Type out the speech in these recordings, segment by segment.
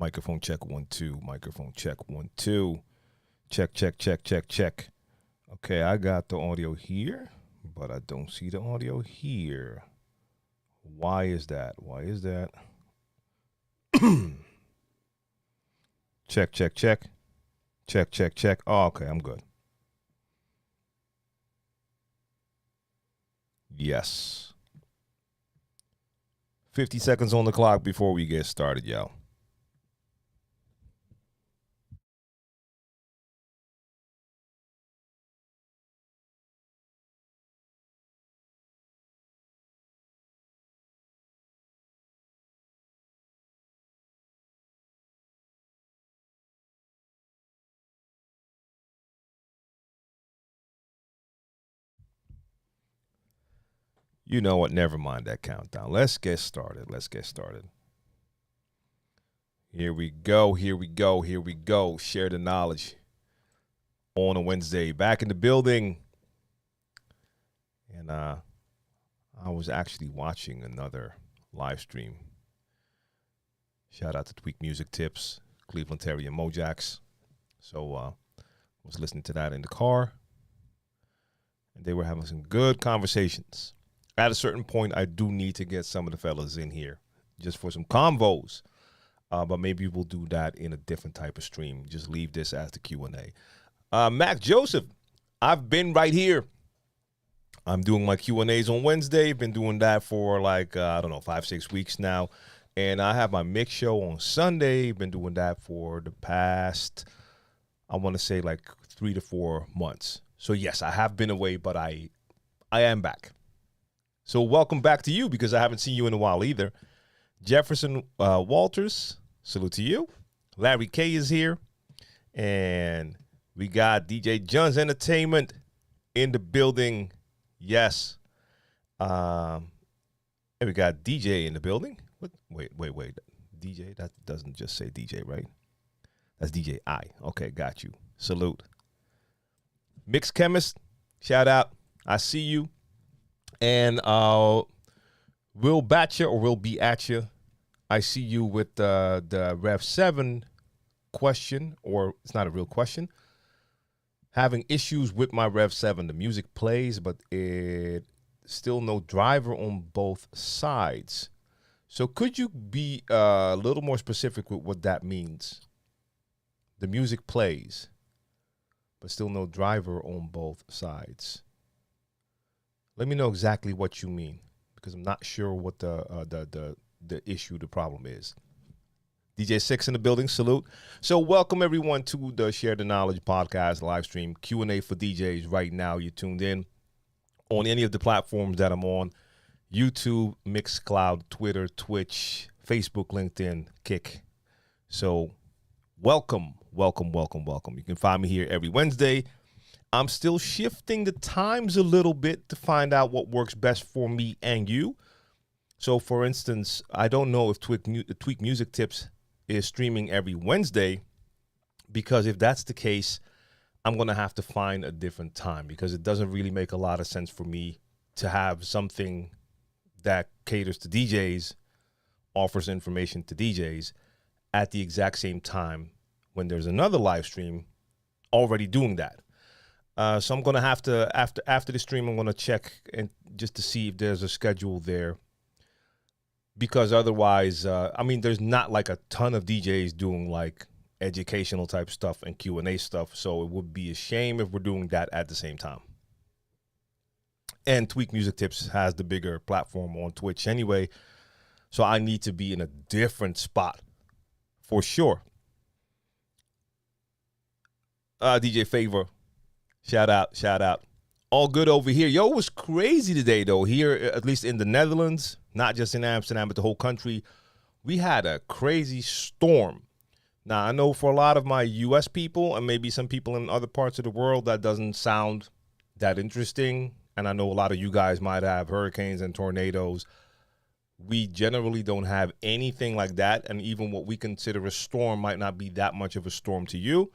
Microphone check 1 2. Microphone check 1 2. Check check check check check. Okay, I got the audio here, but I don't see the audio here. Why is that? Why is that? Check check check. Check check check. Oh, okay, I'm good. Yes. 50 seconds on the clock before we get started, y'all. You know what? Never mind that countdown. Let's get started. Let's get started. Here we go. Here we go. Here we go. Share the knowledge on a Wednesday. Back in the building. And I was actually watching another live stream. Shout out to Tweak Music Tips, Cleveland Terry and Mojax. So I was listening to that in the car. And they were having some good conversations. At a certain point, I do need to get some of the fellas in here just for some convos. But maybe we'll do that in a different type of stream. Just leave this as the Q&A. Mac Joseph, I've been right here. I'm doing my Q&As on Wednesday. Been doing that for 5-6 weeks now. And I have my mix show on Sunday. Been doing that for the past, I want to say 3 to 4 months. So yes, I have been away, but I am back. So welcome back to you, because I haven't seen you in a while either. Jefferson Walters, salute to you. Larry K is here. And we got DJ John's Entertainment in the building. Yes. And we got DJ in the building. What? Wait. DJ? That doesn't just say DJ, right? That's DJ I. Okay, got you. Salute. Mixed Chemist, shout out. I see you. And Will Batcha or Will Be At You. I see you with the Rev 7 question, or it's not a real question. Having issues with my Rev 7. The music plays, but it still no driver on both sides. So could you be a little more specific with what that means? The music plays, but still no driver on both sides. Let me know exactly what you mean, because I'm not sure what the issue, the problem is. DJ Six in the building, salute. So welcome everyone to the Share the Knowledge podcast live stream Q&A for DJs. Right now, you tuned in on any of the platforms that I'm on: YouTube, Mixcloud, Twitter, Twitch, Facebook, LinkedIn, Kick. So welcome. You can find me here every Wednesday. I'm still shifting the times a little bit to find out what works best for me and you. So, for instance, I don't know if Tweak Music Tips is streaming every Wednesday, because if that's the case, I'm going to have to find a different time, because it doesn't really make a lot of sense for me to have something that caters to DJs, offers information to DJs at the exact same time when there's another live stream already doing that. So I'm going to have to, after the stream, I'm going to check and just to see if there's a schedule there. Because otherwise, there's not a ton of DJs doing educational type stuff and Q&A stuff. So it would be a shame if we're doing that at the same time. And Tweak Music Tips has the bigger platform on Twitch anyway. So I need to be in a different spot for sure. DJ Favor. Shout out. All good over here. Yo, it was crazy today, though. Here, at least in the Netherlands, not just in Amsterdam, but the whole country, we had a crazy storm. Now, I know for a lot of my U.S. people and maybe some people in other parts of the world, that doesn't sound that interesting. And I know a lot of you guys might have hurricanes and tornadoes. We generally don't have anything like that. And even what we consider a storm might not be that much of a storm to you.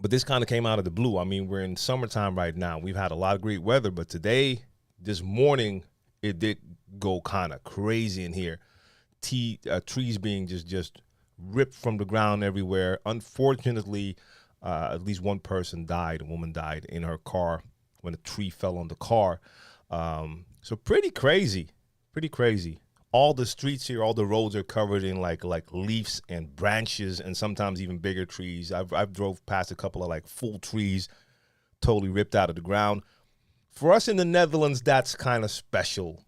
But this kind of came out of the blue. I mean, we're in summertime right now. We've had a lot of great weather, but today, this morning, it did go kind of crazy in here. trees being just ripped from the ground everywhere. Unfortunately, at least one person died. A woman died in her car when a tree fell on the car. So pretty crazy, pretty crazy. All the streets here, all the roads are covered in like leaves and branches, and sometimes even bigger trees. I've drove past a couple of like full trees, totally ripped out of the ground. For us in the Netherlands, that's kind of special.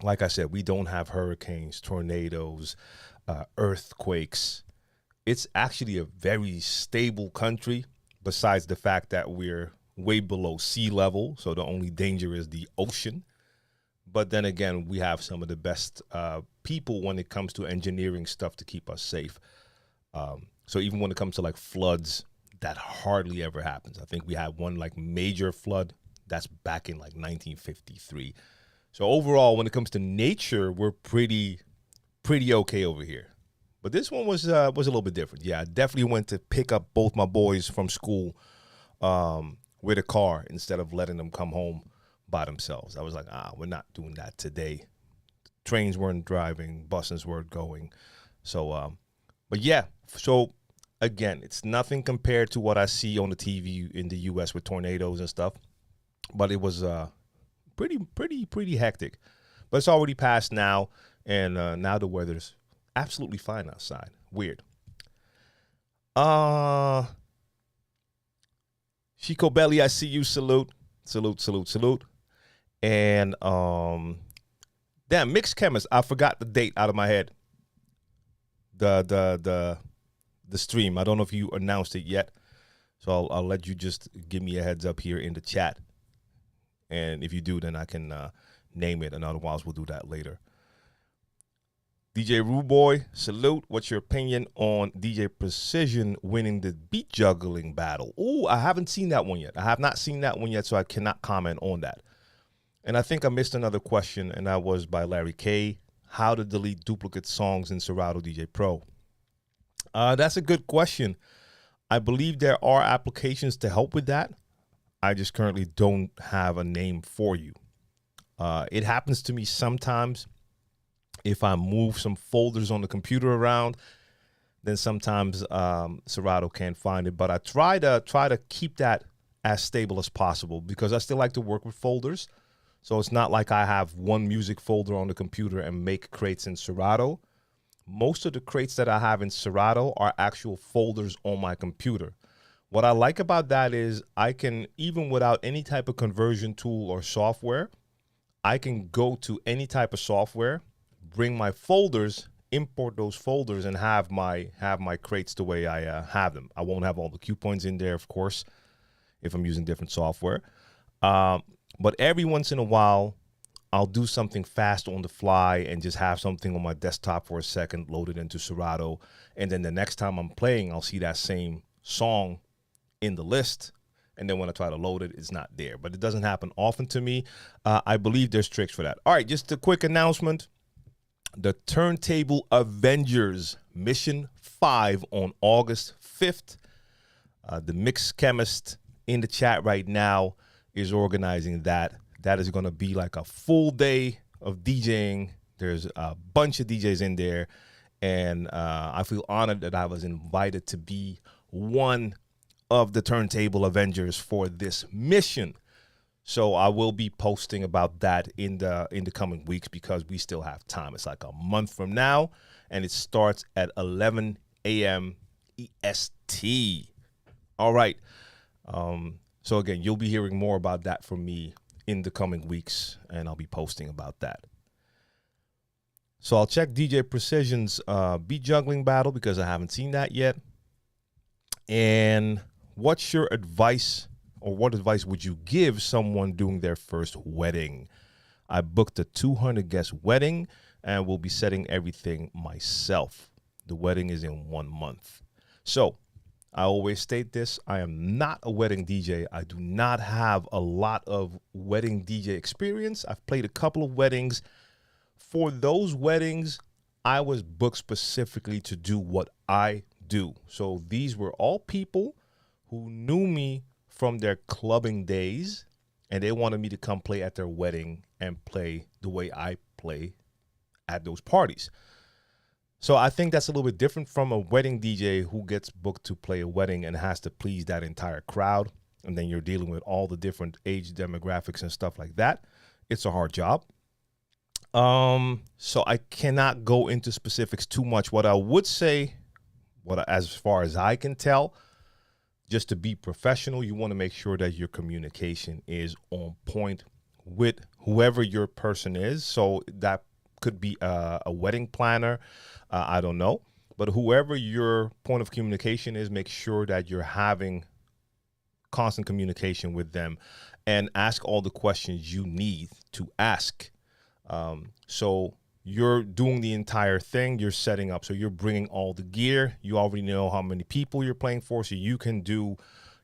Like I said, we don't have hurricanes, tornadoes, earthquakes. It's actually a very stable country, besides the fact that we're way below sea level. So the only danger is the ocean. But then again, we have some of the best people when it comes to engineering stuff to keep us safe. So even when it comes to like floods, that hardly ever happens. I think we had one like major flood that's back in like 1953. So overall, when it comes to nature, we're pretty okay over here. But this one was a little bit different. Yeah, I definitely went to pick up both my boys from school with a car instead of letting them come home by themselves. I was like, we're not doing that today. Trains weren't driving, buses weren't going. So, but yeah, so again, it's nothing compared to what I see on the TV in the U.S. with tornadoes and stuff. But it was pretty hectic. But it's already passed now, and now the weather's absolutely fine outside. Weird. Chico Belly, I see you. Salute. And damn, Mixed Chemist, I forgot the date out of my head. The stream. I don't know if you announced it yet. So I'll let you just give me a heads up here in the chat. And if you do, then I can name it, and otherwise we'll do that later. DJ Rude Boy, salute. What's your opinion on DJ Precision winning the beat juggling battle? Oh, I haven't seen that one yet. I have not seen that one yet, so I cannot comment on that. And I think I missed another question, and that was by Larry K. How to delete duplicate songs in Serato DJ Pro? That's a good question. I believe there are applications to help with that. I just currently don't have a name for you. It happens to me sometimes. If I move some folders on the computer around, then sometimes Serato can't find it. But I try to keep that as stable as possible because I still like to work with folders. So it's not like I have one music folder on the computer and make crates in Serato. Most of the crates that I have in Serato are actual folders on my computer. What I like about that is I can, even without any type of conversion tool or software, I can go to any type of software, bring my folders, import those folders, and have my crates the way I have them. I won't have all the cue points in there, of course, if I'm using different software. But every once in a while, I'll do something fast on the fly and just have something on my desktop for a second, load it into Serato, and then the next time I'm playing, I'll see that same song in the list, and then when I try to load it, it's not there. But it doesn't happen often to me. I believe there's tricks for that. All right, just a quick announcement. The Turntable Avengers Mission 5 on August 5th. The Mixed Chemist in the chat right now is organizing that. That is going to be like a full day of DJing. There's a bunch of DJs in there, and I feel honored that I was invited to be one of the Turntable Avengers for this mission. So I will be posting about that in the coming weeks because we still have time. It's like a month from now, and it starts at 11 a.m. EST. All right. So again, you'll be hearing more about that from me in the coming weeks, and I'll be posting about that. So I'll check DJ Precision's beat juggling battle because I haven't seen that yet. And what's your advice, or what advice would you give someone doing their first wedding? I booked a 200 guest wedding and will be setting everything myself. The wedding is in 1 month. So I always state this. I am not a wedding DJ. I do not have a lot of wedding DJ experience. I've played a couple of weddings. For those weddings, I was booked specifically to do what I do. So these were all people who knew me from their clubbing days, and they wanted me to come play at their wedding and play the way I play at those parties. So I think that's a little bit different from a wedding DJ who gets booked to play a wedding and has to please that entire crowd. And then you're dealing with all the different age demographics and stuff like that. It's a hard job. So I cannot go into specifics too much. What I would say, as far as I can tell, just to be professional, you want to make sure that your communication is on point with whoever your person is. So that could be a wedding planner. I don't know. But whoever your point of communication is, make sure that you're having constant communication with them and ask all the questions you need to ask. So you're doing the entire thing. You're setting up. So you're bringing all the gear. You already know how many people you're playing for. So you can do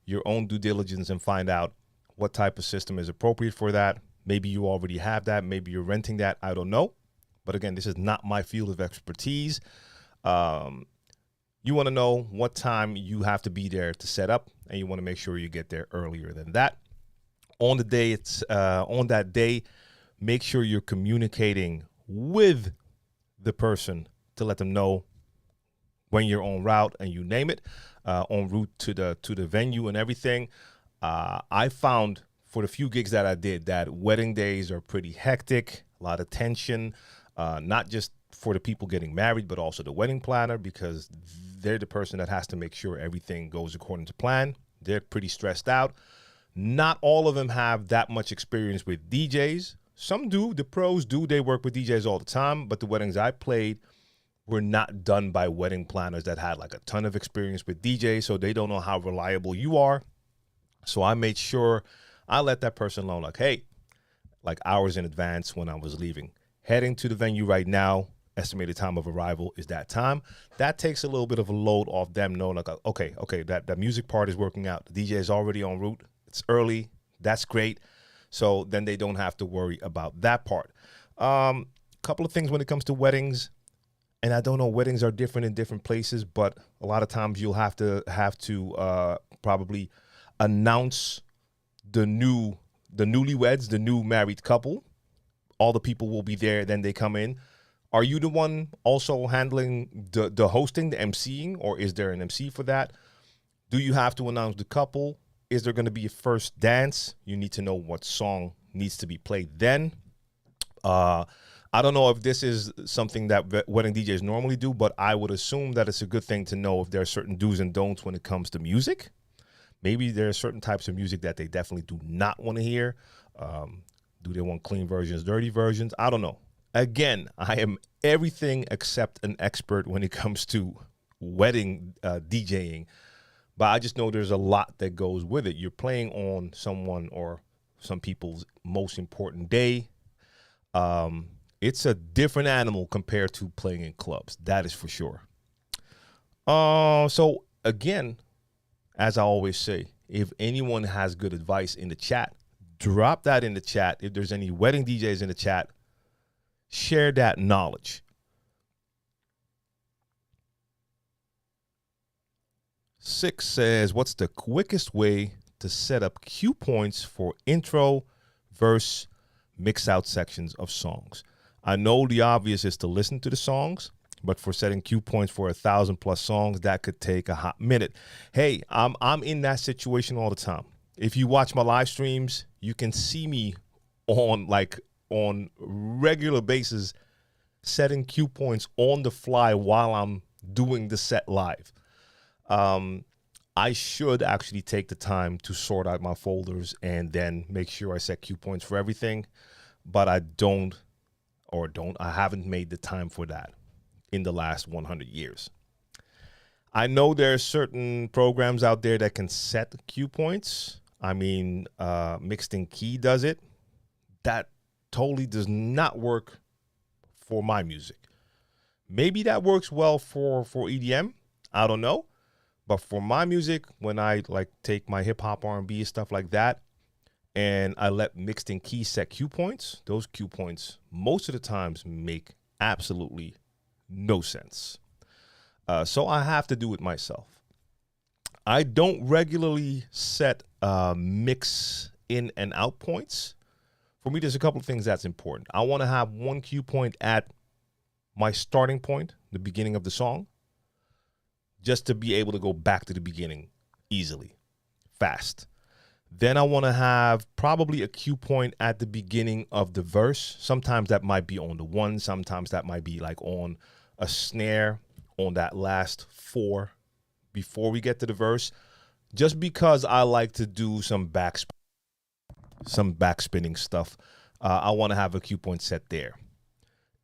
your own due diligence and find out what type of system is appropriate for that. Maybe you already have that. Maybe you're renting that. I don't know. But again, this is not my field of expertise. You want to know what time you have to be there to set up, and you want to make sure you get there earlier than that. On the day, on that day, make sure you're communicating with the person to let them know when you're en route, and you name it, en route to the venue and everything. I found for the few gigs that I did that wedding days are pretty hectic, a lot of tension, not just for the people getting married, but also the wedding planner, because they're the person that has to make sure everything goes according to plan. They're pretty stressed out. Not all of them have that much experience with DJs. Some do. The pros do. They work with DJs all the time. But the weddings I played were not done by wedding planners that had like a ton of experience with DJs, so they don't know how reliable you are. So I made sure I let that person know, like, hey, like hours in advance when I was leaving. Heading to the venue right now, estimated time of arrival is that time. That takes a little bit of a load off them, knowing like, okay, that music part is working out. The DJ is already en route. It's early. That's great. So then they don't have to worry about that part. Couple of things when it comes to weddings, and I don't know, weddings are different in different places, but a lot of times you'll have to probably announce the newlyweds, the new married couple. All the people will be there. Then they come in. Are you the one also handling the hosting, the emceeing, or is there an MC for that? Do you have to announce the couple? Is there going to be a first dance? You need to know what song needs to be played then. I don't know if this is something that wedding DJs normally do, but I would assume that it's a good thing to know if there are certain do's and don'ts when it comes to music. Maybe there are certain types of music that they definitely do not want to hear. Do they want clean versions, dirty versions? I don't know. Again, I am everything except an expert when it comes to wedding DJing, but I just know there's a lot that goes with it. You're playing on someone or some people's most important day. It's a different animal compared to playing in clubs. That is for sure. So again, as I always say, if anyone has good advice in the chat, drop that in the chat. If there's any wedding DJs in the chat, share that knowledge. Six says, what's the quickest way to set up cue points for intro, verse, mix out sections of songs? I know the obvious is to listen to the songs, but for setting cue points for 1,000+ songs, that could take a hot minute. Hey, I'm in that situation all the time. If you watch my live streams, you can see me on regular basis setting cue points on the fly while I'm doing the set live. I should actually take the time to sort out my folders and then make sure I set cue points for everything, but I haven't made the time for that in the last 100 years. I know there are certain programs out there that can set cue points. I mean, Mixed in Key does it. That totally does not work for my music. Maybe that works well for EDM. I don't know. But for my music, when I take my hip hop, R&B and stuff like that, and I let Mixed in Key set cue points, those cue points most of the times make absolutely no sense. So I have to do it myself. I don't regularly set mix in and out points. For me, there's a couple of things that's important. I want to have one cue point at my starting point, the beginning of the song, just to be able to go back to the beginning easily, fast. Then I want to have probably a cue point at the beginning of the verse. Sometimes that might be on the one. Sometimes that might be like on a snare on that last four before we get to the verse. Just because I like to do some backspinning stuff, I want to have a cue point set there.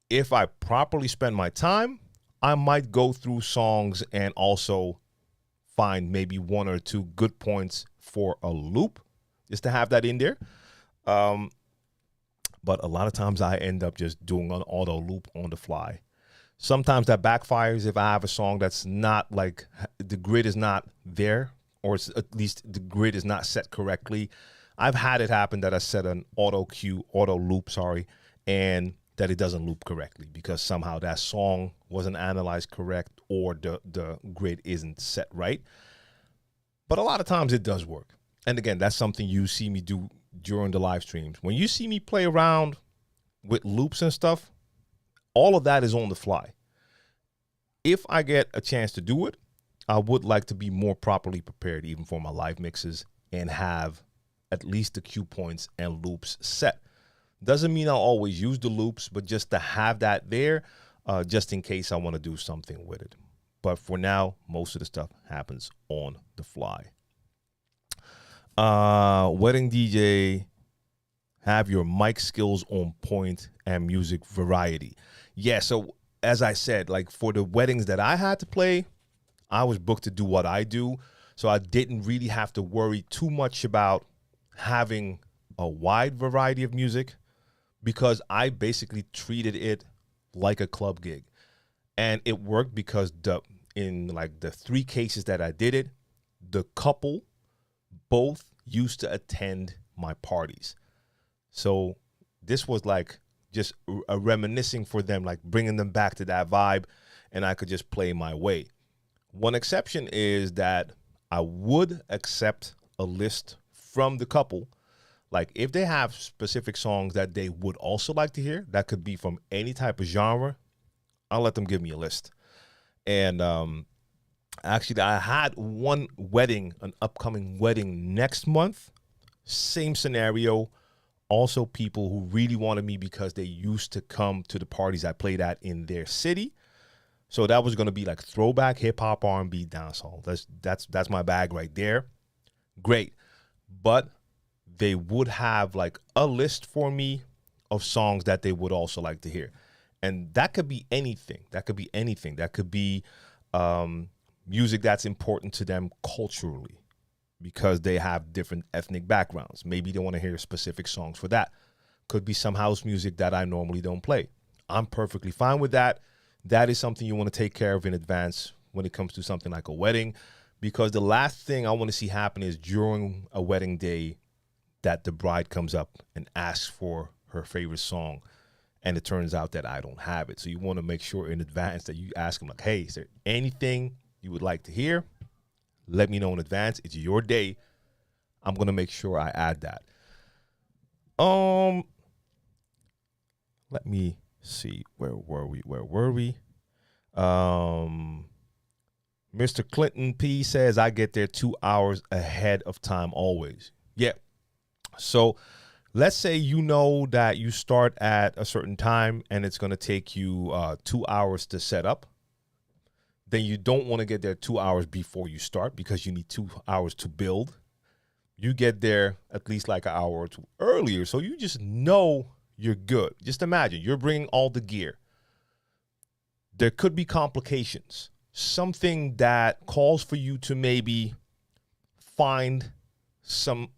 If I properly spend my time, I might go through songs and also find maybe one or two good points for a loop, just to have that in there. But a lot of times I end up just doing an auto loop on the fly. Sometimes that backfires if I have a song that's not like the grid is not there, or it's, at least the grid is not set correctly. I've had it happen that I set an auto loop, and that it doesn't loop correctly because somehow that song wasn't analyzed correct or the grid isn't set right. But a lot of times it does work. And again, that's something you see me do during the live streams. When you see me play around with loops and stuff, all of that is on the fly. If I get a chance to do it, I would like to be more properly prepared even for my live mixes and have at least the cue points and loops set. Doesn't mean I'll always use the loops, but just to have that there, just in case I want to do something with it. But for now, most of the stuff happens on the fly. Wedding DJ, have your mic skills on point and music variety. Yeah, so as I said, like for the weddings that I had to play, I was booked to do what I do. So I didn't really have to worry too much about having a wide variety of music, because I basically treated it like a club gig. And it worked because in like the three cases that I did it, the couple both used to attend my parties. So this was like just a reminiscing for them, like bringing them back to that vibe, and I could just play my way. One exception is that I would accept a list from the couple. Like if they have specific songs that they would also like to hear, that could be from any type of genre, I'll let them give me a list. And actually, I had one wedding, an upcoming wedding next month. Same scenario. Also people who really wanted me because they used to come to the parties I played at in their city. So that was going to be like throwback hip hop, R&B, dancehall. That's my bag right there. Great. But they would have like a list for me of songs that they would also like to hear. And that could be anything. That could be anything. That could be music that's important to them culturally because they have different ethnic backgrounds. Maybe they want to hear specific songs for that. Could be some house music that I normally don't play. I'm perfectly fine with that. That is something you want to take care of in advance when it comes to something like a wedding, because the last thing I want to see happen is during a wedding day that the bride comes up and asks for her favorite song, and it turns out that I don't have it. So you want to make sure in advance that you ask them like, hey, is there anything you would like to hear? Let me know in advance. It's your day. I'm going to make sure I add that. Let me see. Where were we? Mr. Clinton P says, I get there 2 hours ahead of time always. Yeah. So let's say you know that you start at a certain time and it's going to take you 2 hours to set up. Then you don't want to get there 2 hours before you start because you need 2 hours to build. You get there at least like an hour or two earlier, so you just know you're good. Just imagine you're bringing all the gear. There could be complications. Something that calls for you to maybe find some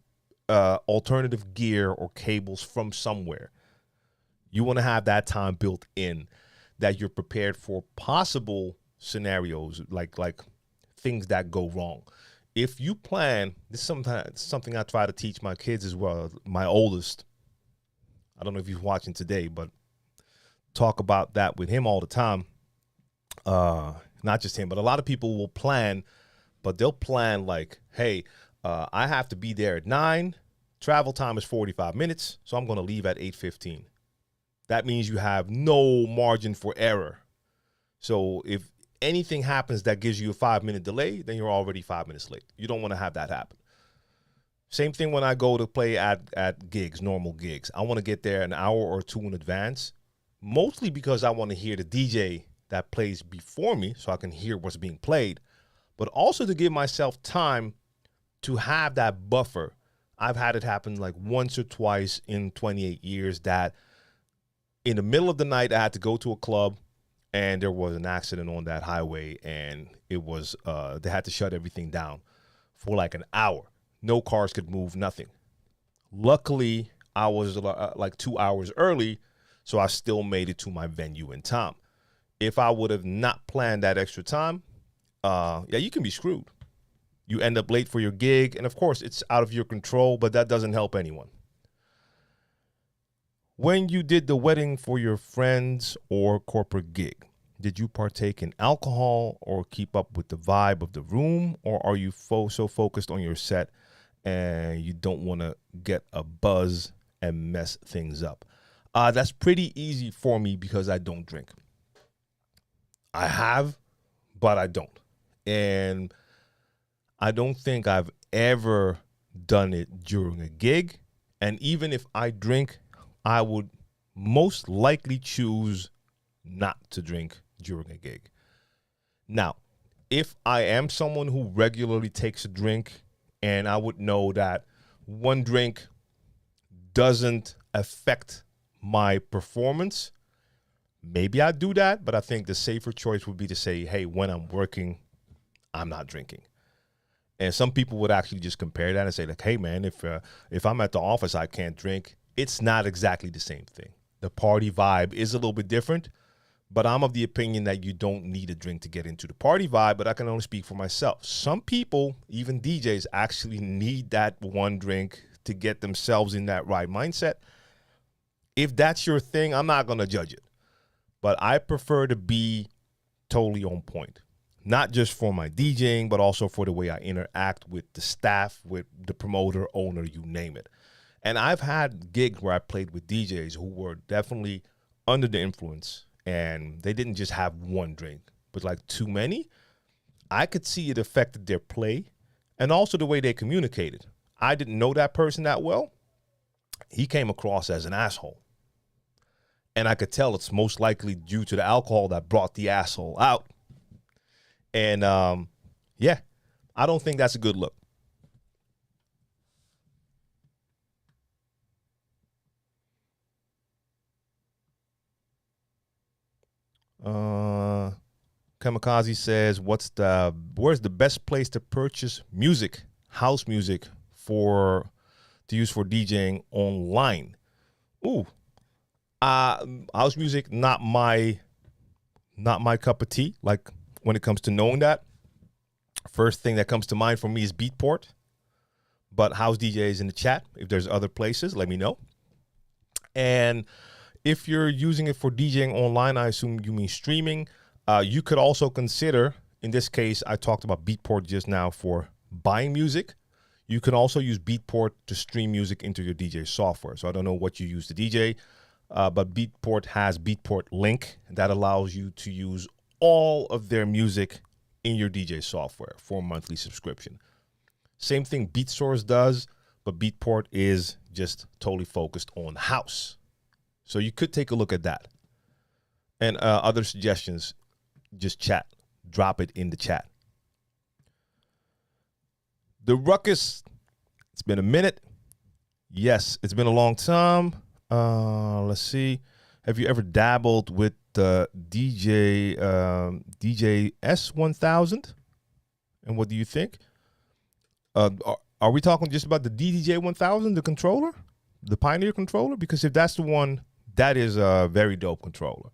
alternative gear or cables from somewhere. You want to have that time built in that you're prepared for possible scenarios, like things that go wrong. If you plan, this is something I try to teach my kids as well. My oldest, I don't know if he's watching today, but talk about that with him all the time. Not just him, but a lot of people will plan, but they'll plan like, hey, I have to be there at 9. Travel time is 45 minutes, so I'm going to leave at 8:15. That means you have no margin for error. So if anything happens that gives you a 5-minute delay, then you're already 5 minutes late. You don't want to have that happen. Same thing when I go to play at gigs, normal gigs. I want to get there an hour or two in advance, mostly because I want to hear the DJ that plays before me so I can hear what's being played, but also to give myself time to have that buffer. I've had it happen like once or twice in 28 years that in the middle of the night, I had to go to a club and there was an accident on that highway, and it was, they had to shut everything down for like an hour. No cars could move, nothing. Luckily, I was like 2 hours early, so I still made it to my venue in time. If I would have not planned that extra time, yeah, you can be screwed. You end up late for your gig, and of course, it's out of your control, but that doesn't help anyone. When you did the wedding for your friends or corporate gig, did you partake in alcohol or keep up with the vibe of the room, or are you so focused on your set and you don't want to get a buzz and mess things up? That's pretty easy for me because I don't drink. I have, but I don't. And I don't think I've ever done it during a gig. And even if I drink, I would most likely choose not to drink during a gig. Now, if I am someone who regularly takes a drink and I would know that one drink doesn't affect my performance, maybe I'd do that. But I think the safer choice would be to say, hey, when I'm working, I'm not drinking. And some people would actually just compare that and say, like, hey, man, if I'm at the office, I can't drink. It's not exactly the same thing. The party vibe is a little bit different, but I'm of the opinion that you don't need a drink to get into the party vibe, but I can only speak for myself. Some people, even DJs, actually need that one drink to get themselves in that right mindset. If that's your thing, I'm not going to judge it, but I prefer to be totally on point. Not just for my DJing, but also for the way I interact with the staff, with the promoter, owner, you name it. And I've had gigs where I played with DJs who were definitely under the influence, and they didn't just have one drink, but like too many. I could see it affected their play and also the way they communicated. I didn't know that person that well. He came across as an asshole. And I could tell it's most likely due to the alcohol that brought the asshole out. And yeah, I don't think that's a good look. Kamikaze says, where's the best place to purchase music, house music to use for DJing online? Ooh, house music, not my cup of tea. Like when it comes to knowing that, first thing that comes to mind for me is Beatport. But house DJs in the chat, if there's other places, let me know. And if you're using it for DJing online, I assume you mean streaming. You could also consider, in this case, I talked about Beatport just now for buying music. You can also use Beatport to stream music into your DJ software. So I don't know what you use to DJ, but Beatport has Beatport Link that allows you to use all of their music in your DJ software for a monthly subscription. Same thing BeatSource does, but Beatport is just totally focused on house. So you could take a look at that. And other suggestions, just chat. Drop it in the chat. The Ruckus, it's been a minute. Yes, it's been a long time. Let's see. Have you ever dabbled with the DJ S1000? And what do you think? Are we talking just about the DJ 1000, the controller? The Pioneer controller? Because if that's the one, that is a very dope controller.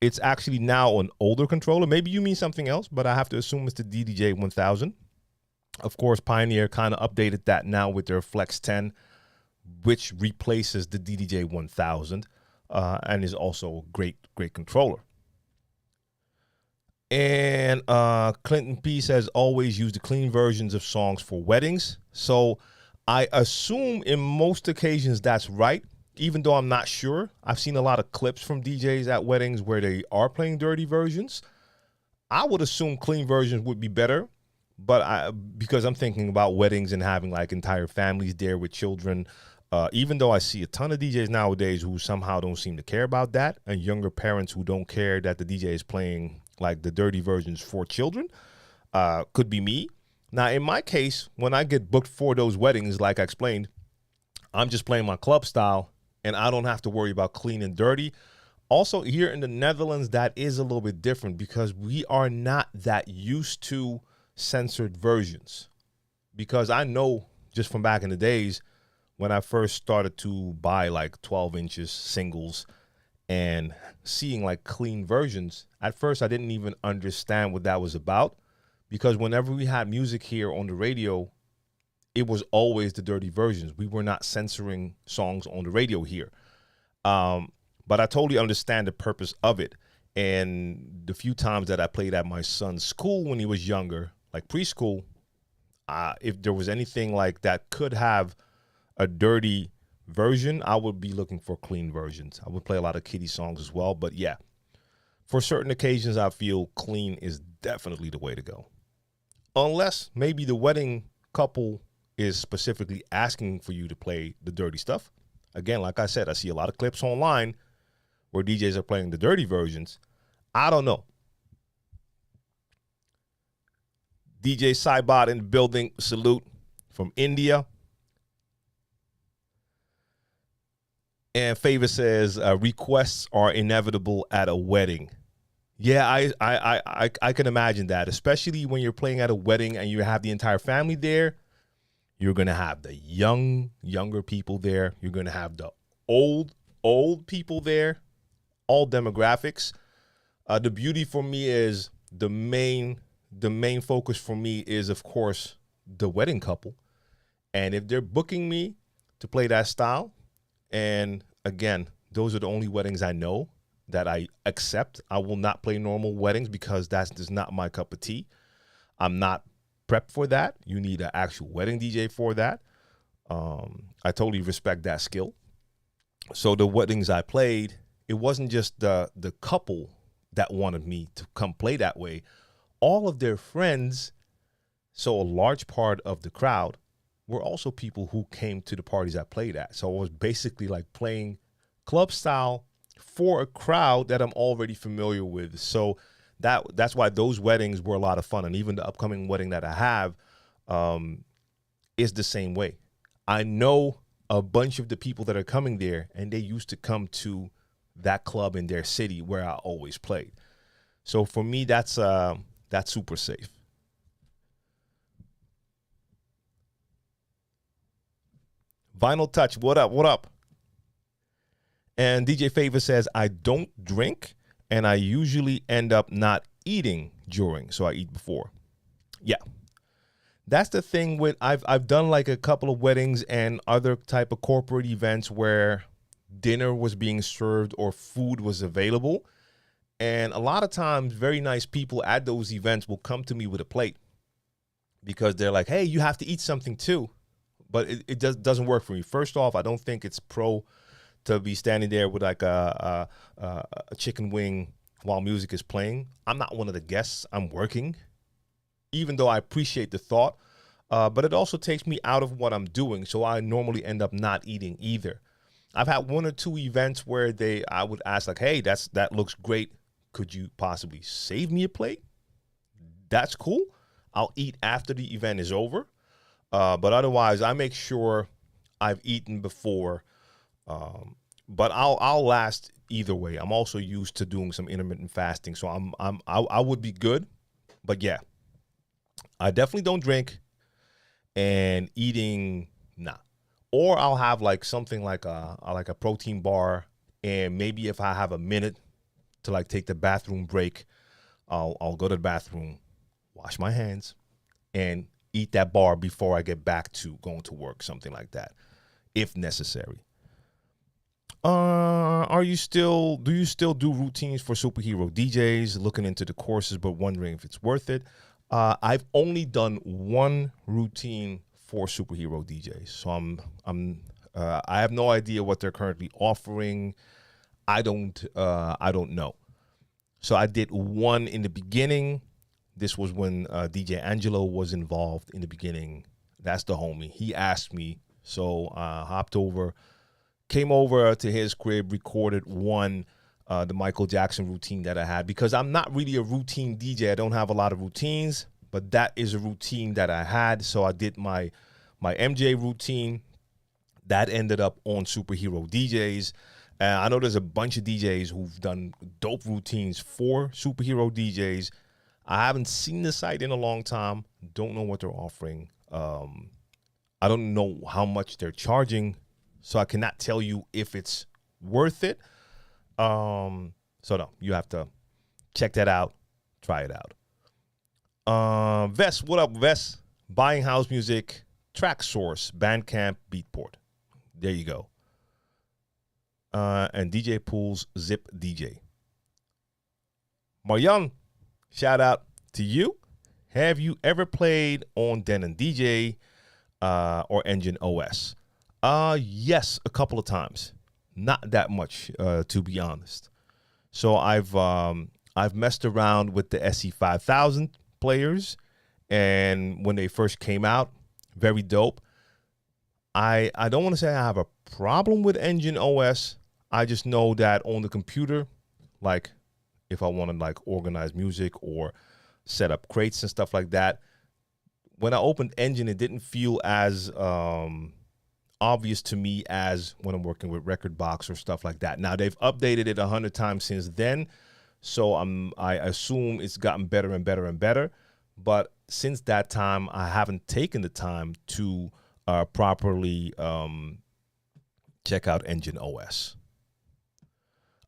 It's actually now an older controller. Maybe you mean something else, but I have to assume it's the DJ 1000. Of course, Pioneer kind of updated that now with their Flex 10, which replaces the DJ 1000 and is also a great controller. And Clinton P says, always use the clean versions of songs for weddings. So I assume in most occasions that's right. even though I'm not sure, I've seen a lot of clips from DJs at weddings where they are playing dirty versions. I would assume clean versions would be better, but because I'm thinking about weddings and having like entire families there with children. Even though I see a ton of DJs nowadays who somehow don't seem to care about that, and younger parents who don't care that the DJ is playing like the dirty versions for children, could be me. Now, in my case, when I get booked for those weddings, like I explained, I'm just playing my club style, and I don't have to worry about clean and dirty. Also, here in the Netherlands, that is a little bit different because we are not that used to censored versions. Because I know just from back in the days when I first started to buy like 12 inches singles and seeing like clean versions, at first I didn't even understand what that was about, because whenever we had music here on the radio, it was always the dirty versions. We were not censoring songs on the radio here. But I totally understand the purpose of it. And the few times that I played at my son's school when he was younger, like preschool, if there was anything like that could have a dirty version, I would be looking for clean versions. I would play a lot of kiddie songs as well. But yeah, for certain occasions, I feel clean is definitely the way to go. Unless maybe the wedding couple is specifically asking for you to play the dirty stuff. Again, like I said, I see a lot of clips online where DJs are playing the dirty versions. I don't know. DJ Saibot in the building. Salute from India. And Favor says requests are inevitable at a wedding. Yeah, I can imagine that, especially when you're playing at a wedding and you have the entire family there. You're going to have the younger people there. You're going to have the old people there, all demographics. The beauty for me is the main focus for me is, of course, the wedding couple. And if they're booking me to play that style, and again, those are the only weddings I know that I accept. I will not play normal weddings because that's just not my cup of tea. I'm not prepped for that. You need an actual wedding DJ for that. I totally respect that skill. So the weddings I played, it wasn't just the couple that wanted me to come play that way. All of their friends, so a large part of the crowd, were also people who came to the parties I played at. So I was basically like playing club style for a crowd that I'm already familiar with. So that's why those weddings were a lot of fun. And even the upcoming wedding that I have is the same way. I know a bunch of the people that are coming there, and they used to come to that club in their city where I always played. So for me, that's super safe. Vinyl Touch, what up? What up? And DJ Favor says, I don't drink, and I usually end up not eating during, so I eat before. Yeah. That's the thing with, I've done like a couple of weddings and other type of corporate events where dinner was being served or food was available. And a lot of times, very nice people at those events will come to me with a plate because they're like, hey, you have to eat something too. But it doesn't work for me. First off, I don't think it's pro to be standing there with like a chicken wing while music is playing. I'm not one of the guests. I'm working, even though I appreciate the thought. But it also takes me out of what I'm doing. So I normally end up not eating either. I've had one or two events where I would ask like, hey, that looks great. Could you possibly save me a plate? That's cool. I'll eat after the event is over. But otherwise, I make sure I've eaten before. But I'll last either way. I'm also used to doing some intermittent fasting, so I would be good. But yeah, I definitely don't drink, and eating, nah. Or I'll have like something like a protein bar, and maybe if I have a minute to like take the bathroom break, I'll go to the bathroom, wash my hands, and eat that bar before I get back to going to work, something like that, if necessary. Do you still do routines for superhero DJs? Looking into the courses, but wondering if it's worth it. I've only done one routine for superhero DJs, so I'm I have no idea what they're currently offering. I don't know. So I did one in the beginning. This was when DJ Angelo was involved in the beginning. That's the homie. He asked me, so I hopped over, came over to his crib, recorded one, the Michael Jackson routine that I had, because I'm not really a routine DJ. I don't have a lot of routines, but that is a routine that I had. So I did my MJ routine. That ended up on Superhero DJs. I know there's a bunch of DJs who've done dope routines for Superhero DJs. I haven't seen the site in a long time. Don't know what they're offering. I don't know how much they're charging, so I cannot tell you if it's worth it. So no, you have to check that out. Try it out. Vest, what up, Vest? Buying house music, Track Source, Bandcamp, Beatport. There you go. And DJ Pools, Zip DJ. Marianne, shout out to you. Have you ever played on Denon DJ or Engine OS? Yes, a couple of times. Not that much, to be honest. So I've messed around with the SE5000 players, and when they first came out, very dope. I don't want to say I have a problem with Engine OS. I just know that on the computer, like if I want to like organize music or set up crates and stuff like that, when I opened Engine, it didn't feel as obvious to me as when I'm working with Rekordbox or stuff like that. Now they've updated it 100 times since then, so I assume it's gotten better and better and better. But since that time, I haven't taken the time to properly check out Engine OS.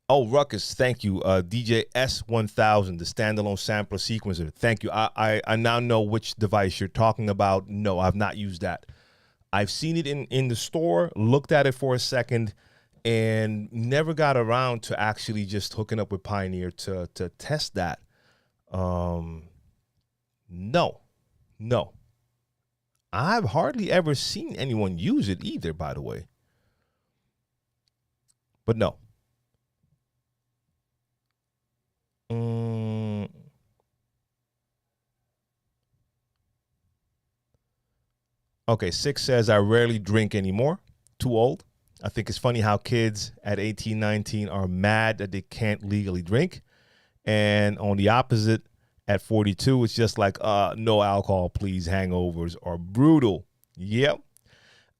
Oh, Ruckus, thank you. DJ S1000, the standalone sampler sequencer. Thank you. I now know which device you're talking about. No, I've not used that. I've seen it in the store, looked at it for a second, and never got around to actually just hooking up with Pioneer to test that. No. I've hardly ever seen anyone use it either, by the way. But no. Okay, Six says, I rarely drink anymore. Too old. I think it's funny how kids at 18, 19 are mad that they can't legally drink. And on the opposite, at 42, it's just like, no alcohol, please. Hangovers are brutal. Yep.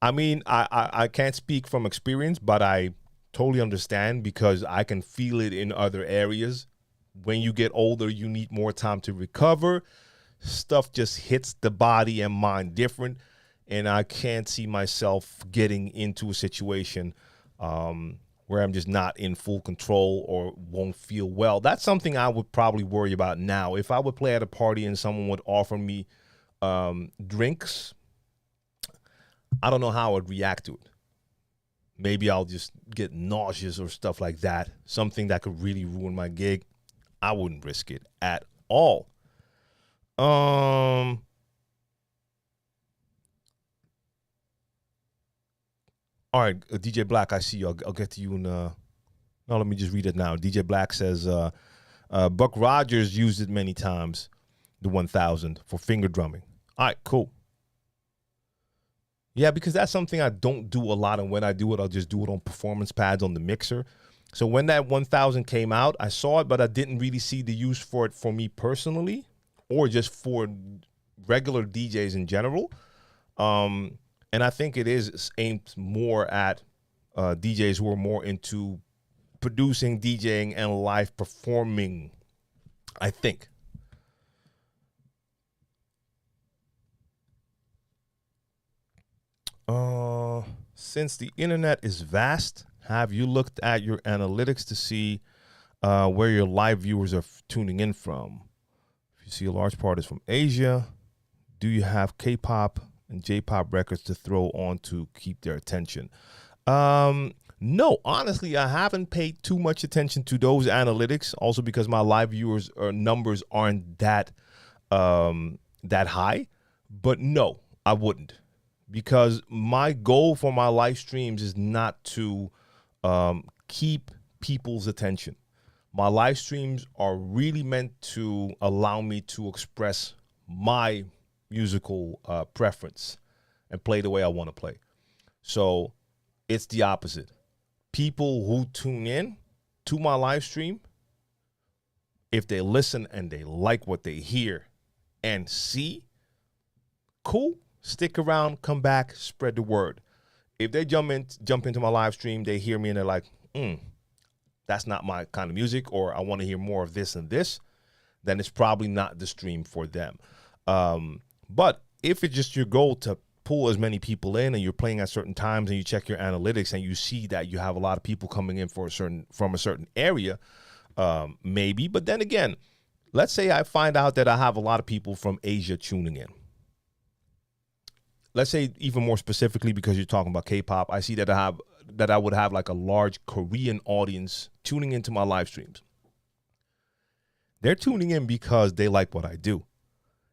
I mean, I can't speak from experience, but I totally understand because I can feel it in other areas. When you get older, you need more time to recover. Stuff just hits the body and mind different. And I can't see myself getting into a situation where I'm just not in full control or won't feel well. That's something I would probably worry about now. If I would play at a party and someone would offer me drinks, I don't know how I would react to it. Maybe I'll just get nauseous or stuff like that. Something that could really ruin my gig. I wouldn't risk it at all. All right, DJ Black, I see you. I'll get to you in. No, let me just read it now. DJ Black says, Buck Rogers used it many times, the 1000, for finger drumming. All right, cool. Yeah, because that's something I don't do a lot, and when I do it, I'll just do it on performance pads on the mixer. So when that 1000 came out, I saw it, but I didn't really see the use for it for me personally, or just for regular DJs in general. And I think it is aimed more at DJs who are more into producing, DJing, and live performing, I think. Since the internet is vast, have you looked at your analytics to see where your live viewers are tuning in from? If you see a large part is from Asia, do you have K-pop and J-pop records to throw on to keep their attention? No, honestly, I haven't paid too much attention to those analytics. Also because my live viewers or numbers aren't that high. But no, I wouldn't, because my goal for my live streams is not to keep people's attention. My live streams are really meant to allow me to express my musical preference and play the way I want to play. So it's the opposite. People who tune in to my live stream, if they listen and they like what they hear and see, cool, stick around, come back, spread the word. If they jump into my live stream, they hear me and they're like, that's not my kind of music, or I want to hear more of this and this, then it's probably not the stream for them. But if it's just your goal to pull as many people in and you're playing at certain times and you check your analytics and you see that you have a lot of people coming in from a certain area, maybe. But then again, let's say I find out that I have a lot of people from Asia tuning in. Let's say even more specifically, because you're talking about K-pop, I see that I would have like a large Korean audience tuning into my live streams. They're tuning in because they like what I do,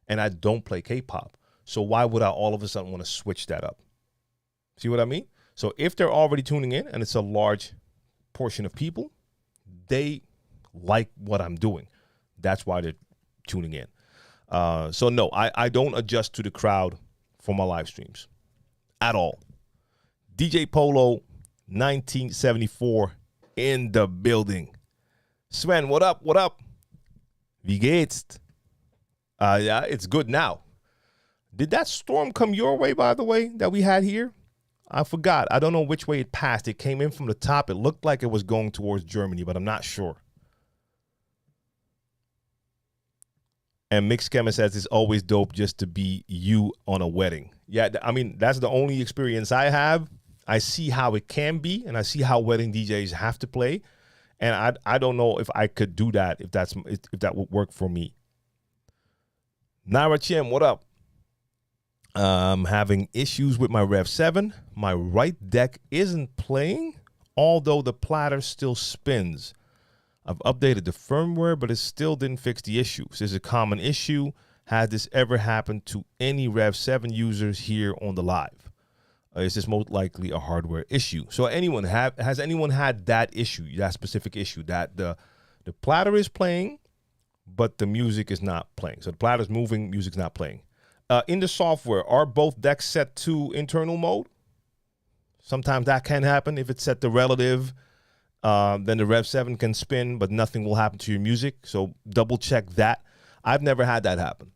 and I don't play K-pop. So why would I all of a sudden want to switch that up? See what I mean? So if they're already tuning in and it's a large portion of people, they like what I'm doing. That's why they're tuning in. So no, I don't adjust to the crowd for my live streams at all. DJ Polo 1974 in the building. Sven, what up? What up? Wie geht's? Yeah, it's good now. Did that storm come your way, by the way, that we had here? I forgot. I don't know which way it passed. It came in from the top. It looked like it was going towards Germany, but I'm not sure. And Mixed Chemist says it's always dope just to be you on a wedding. Yeah, I mean, that's the only experience I have. I see how it can be, and I see how wedding DJs have to play. And I don't know if I could do that, if that would work for me. Naira Chim, what up? Having issues with my Rev 7. My right deck isn't playing, although the platter still spins. I've updated the firmware, but it still didn't fix the issues. This is a common issue. Has this ever happened to any Rev 7 users here on the live? Is this most likely a hardware issue? So has anyone had that issue, that specific issue, that the platter is playing, but the music is not playing? So the platter's moving, music's not playing. In the software, are both decks set to internal mode? Sometimes that can happen. If it's set to relative, then the Rev 7 can spin, but nothing will happen to your music. So double check that. I've never had that happen.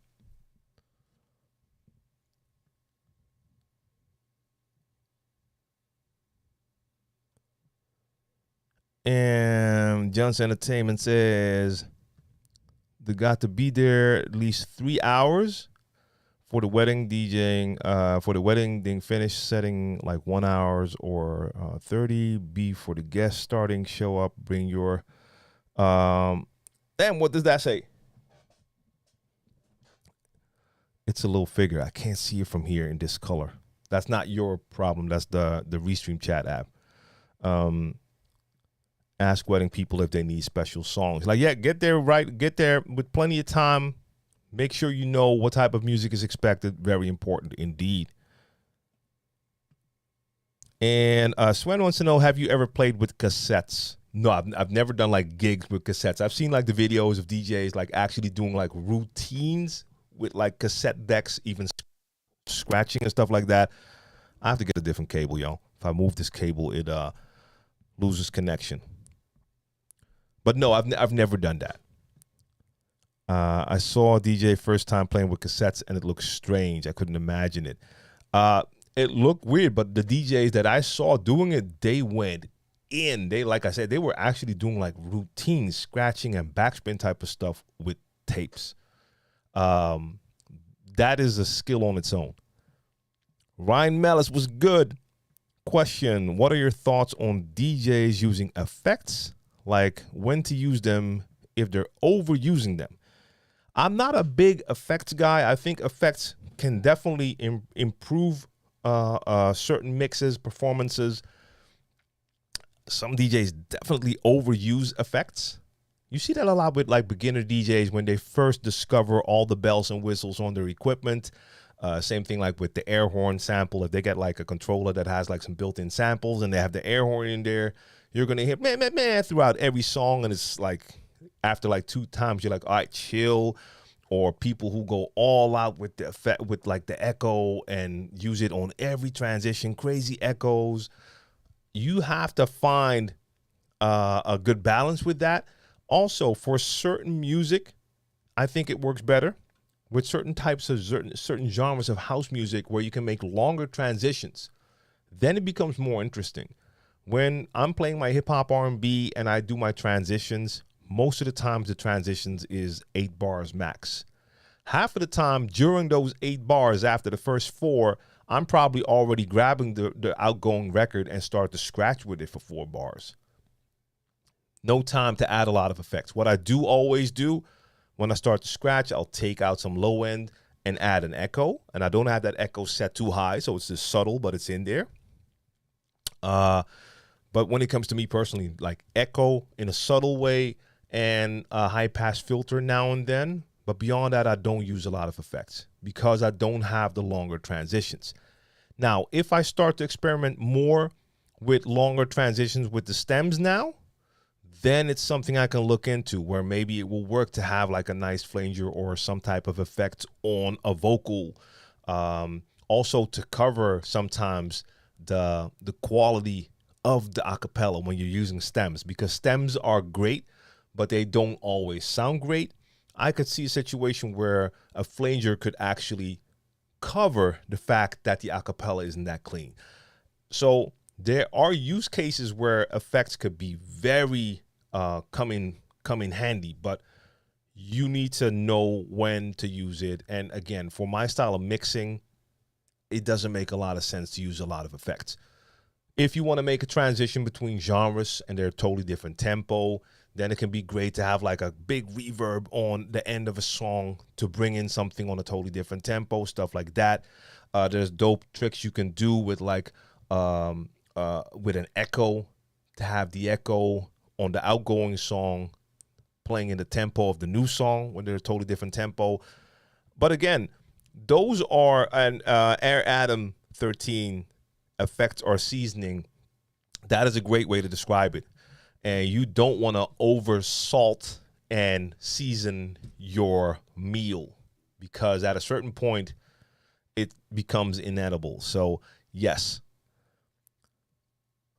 And Johnson Entertainment says they got to be there at least 3 hours for the wedding DJing. For the wedding, then finish setting like 1 hour or 30. B for the guest starting. Show up, bring your. And what does that say? It's a little figure. I can't see it from here in this color. That's not your problem. That's the Restream chat app. Ask wedding people if they need special songs. Like, yeah, get there with plenty of time. Make sure you know what type of music is expected. Very important indeed. And Sven wants to know, have you ever played with cassettes? No, I've never done like gigs with cassettes. I've seen like the videos of DJs like actually doing like routines with like cassette decks, even scratching and stuff like that. I have to get a different cable, y'all. If I move this cable, it loses connection. But no, I've never done that. I saw a DJ first time playing with cassettes, and it looked strange. I couldn't imagine it. It looked weird, but the DJs that I saw doing it, they went in. They, like I said, they were actually doing like routines, scratching and backspin type of stuff with tapes. That is a skill on its own. Ryan Mellis was good. Question: what are your thoughts on DJs using effects? Like when to use them if they're overusing them? I'm not a big effects guy. I think effects can definitely improve certain mixes, performances. Some DJs definitely overuse effects. You see that a lot with like beginner DJs when they first discover all the bells and whistles on their equipment. Same thing like with the air horn sample. If they get like a controller that has like some built-in samples and they have the air horn in there, you're gonna hear man, man, man throughout every song, and it's like after like 2 times, you're like, all right, chill. Or people who go all out with the effect, with like the echo and use it on every transition, crazy echoes. You have to find a good balance with that. Also, for certain music, I think it works better with certain types of certain genres of house music where you can make longer transitions. Then it becomes more interesting. When I'm playing my hip hop R&B and I do my transitions, most of the times the transitions is 8 bars max. Half of the time during those 8 bars after the first 4, I'm probably already grabbing the outgoing record and start to scratch with it for 4 bars. No time to add a lot of effects. What I do always do when I start to scratch, I'll take out some low end and add an echo. And I don't have that echo set too high, so it's just subtle, but it's in there. But when it comes to me personally, like echo in a subtle way and a high pass filter now and then. But beyond that, I don't use a lot of effects because I don't have the longer transitions. Now, if I start to experiment more with longer transitions with the stems now, then it's something I can look into where maybe it will work to have like a nice flanger or some type of effect on a vocal. Also to cover sometimes the quality of the acapella when you're using stems, because stems are great, but they don't always sound great. I could see a situation where a flanger could actually cover the fact that the acapella isn't that clean. So there are use cases where effects could be very come in handy, but you need to know when to use it. And again, for my style of mixing, it doesn't make a lot of sense to use a lot of effects. If you want to make a transition between genres and they're totally different tempo, then it can be great to have like a big reverb on the end of a song to bring in something on a totally different tempo, stuff like that. There's dope tricks you can do with like with an echo, to have the echo on the outgoing song playing in the tempo of the new song when they're a totally different tempo. But again, those are an Air Adam 13 effects or seasoning. That is a great way to describe it. And you don't want to over salt and season your meal, because at a certain point it becomes inedible. So yes.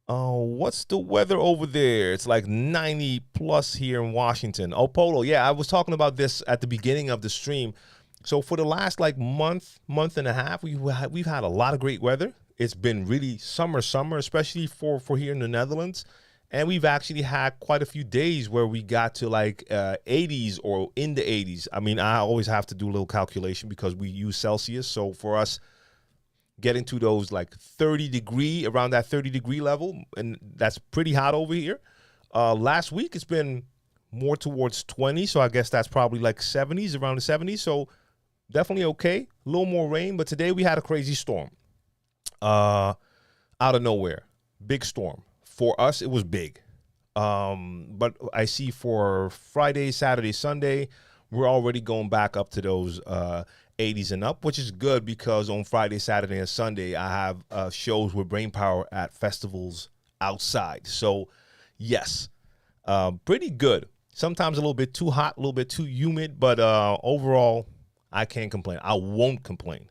Oh, what's the weather over there? It's like 90 plus here in Washington. Oh, Polo. Yeah, I was talking about this at the beginning of the stream. So for the last like month and a half, we've had a lot of great weather. It's been really summer, especially for here in the Netherlands. And we've actually had quite a few days where we got to like 80s or in the 80s. I mean, I always have to do a little calculation because we use Celsius. So for us, getting to those like 30 degree, around that 30 degree level, and that's pretty hot over here. Last week, it's been more towards 20. So I guess that's probably like 70s, around the 70s. So definitely okay. A little more rain. But today we had a crazy storm out of nowhere. Big storm. For us, it was big. But I see for Friday, Saturday, Sunday, we're already going back up to those 80s and up, which is good because on Friday, Saturday, and Sunday, I have shows with Brainpower at festivals outside. So, yes, pretty good. Sometimes a little bit too hot, a little bit too humid, but overall, I can't complain. I won't complain.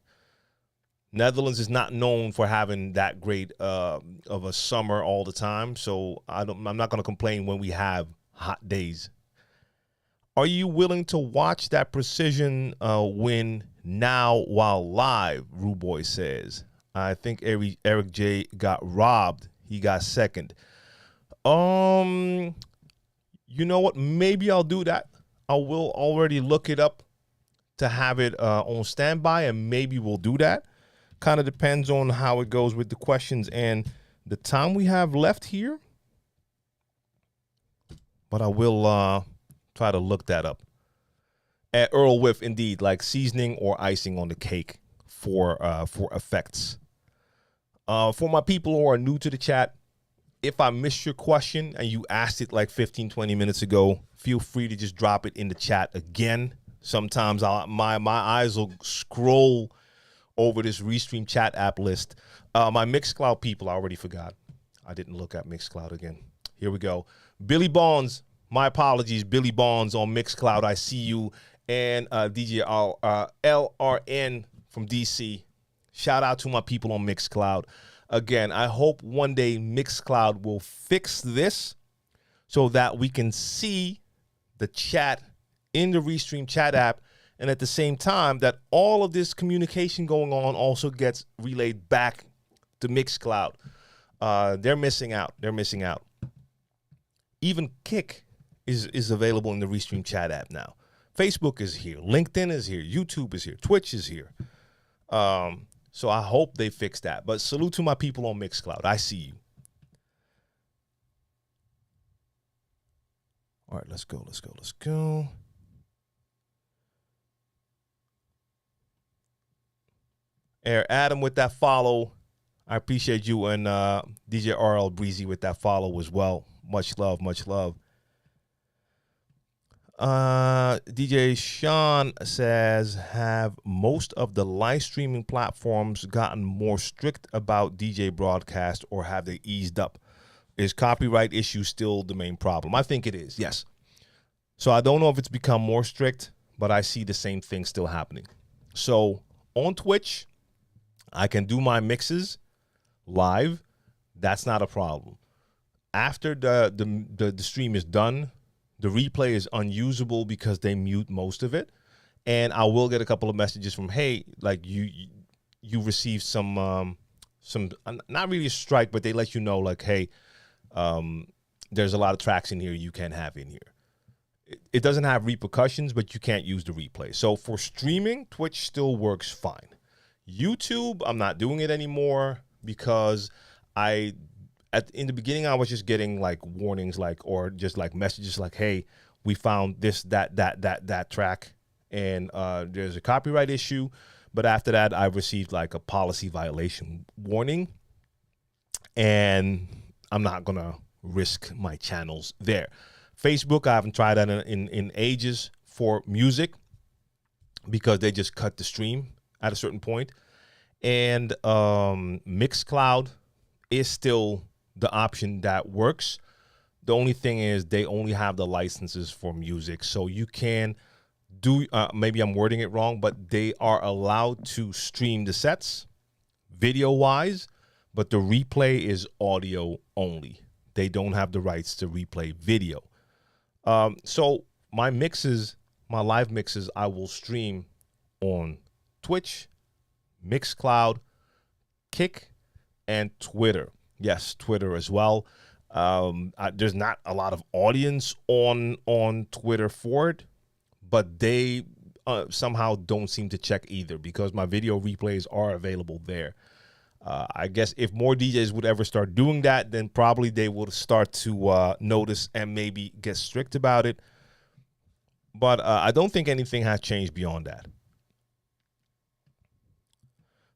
Netherlands is not known for having that great of a summer all the time, so I'm not going to complain when we have hot days. Are you willing to watch that Precision win now while live? Ruboy says. I think Eric J got robbed. He got second. You know what? Maybe I'll do that. I will already look it up to have it on standby, and maybe we'll do that. Kind of depends on how it goes with the questions and the time we have left here. But I will try to look that up. At Earl Whiff, indeed, like seasoning or icing on the cake for effects. For my people who are new to the chat, if I missed your question and you asked it like 15, 20 minutes ago, feel free to just drop it in the chat again. Sometimes my eyes will scroll over this Restream chat app list. My Mixcloud people, I already forgot. I didn't look at Mixcloud again. Here we go. Billy Bonds, my apologies. Billy Bonds on Mixcloud, I see you. And DJ LRN from DC. Shout out to my people on Mixcloud. Again, I hope one day Mixcloud will fix this so that we can see the chat in the Restream chat app, and at the same time that all of this communication going on also gets relayed back to Mixcloud. They're missing out. They're missing out. Even Kick is available in the Restream chat app now. Facebook is here. LinkedIn is here. YouTube is here. Twitch is here. So I hope they fix that. But salute to my people on Mixcloud. I see you. All right, let's go. Air Adam with that follow. I appreciate you, and DJ RL Breezy with that follow as well. Much love, much love. DJ Sean says, have most of the live streaming platforms gotten more strict about DJ broadcast, or have they eased up? Is copyright issue still the main problem? I think it is, yes. So I don't know if it's become more strict, but I see the same thing still happening. So on Twitch, I can do my mixes live. That's not a problem. After the stream is done, the replay is unusable because they mute most of it. And I will get a couple of messages from, hey, like you received some not really a strike, but they let you know, like, hey, there's a lot of tracks in here you can't have in here. It doesn't have repercussions, but you can't use the replay. So for streaming, Twitch still works fine. YouTube, I'm not doing it anymore because in the beginning, I was just getting like warnings, or just like messages like, hey, we found this, that track, and there's a copyright issue. But after that, I received like a policy violation warning, and I'm not going to risk my channels there. Facebook, I haven't tried that in ages for music because they just cut the stream at a certain point. And Mixcloud is still the option that works. The only thing is they only have the licenses for music. So you can do, maybe I'm wording it wrong, but they are allowed to stream the sets video-wise, but the replay is audio only. They don't have the rights to replay video. So my mixes, my live mixes, I will stream on Twitch, Mixcloud, Kick, and Twitter. Yes, Twitter as well. There's not a lot of audience on Twitter for it, but they somehow don't seem to check either because my video replays are available there. I guess if more DJs would ever start doing that, then probably they would start to notice and maybe get strict about it. But I don't think anything has changed beyond that.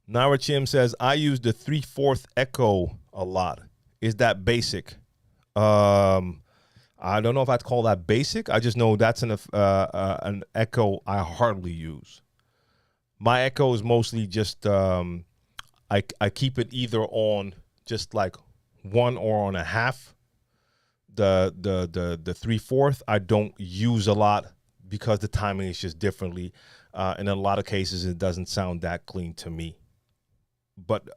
Nara Chim says, I use the 3/4 echo a lot. Is that basic? I don't know if I'd call that basic. I just know that's an echo I hardly use. My echo is mostly just I keep it either on just like 1 or on a half. The 3/4 I don't use a lot because the timing is just differently. And in a lot of cases, it doesn't sound that clean to me. But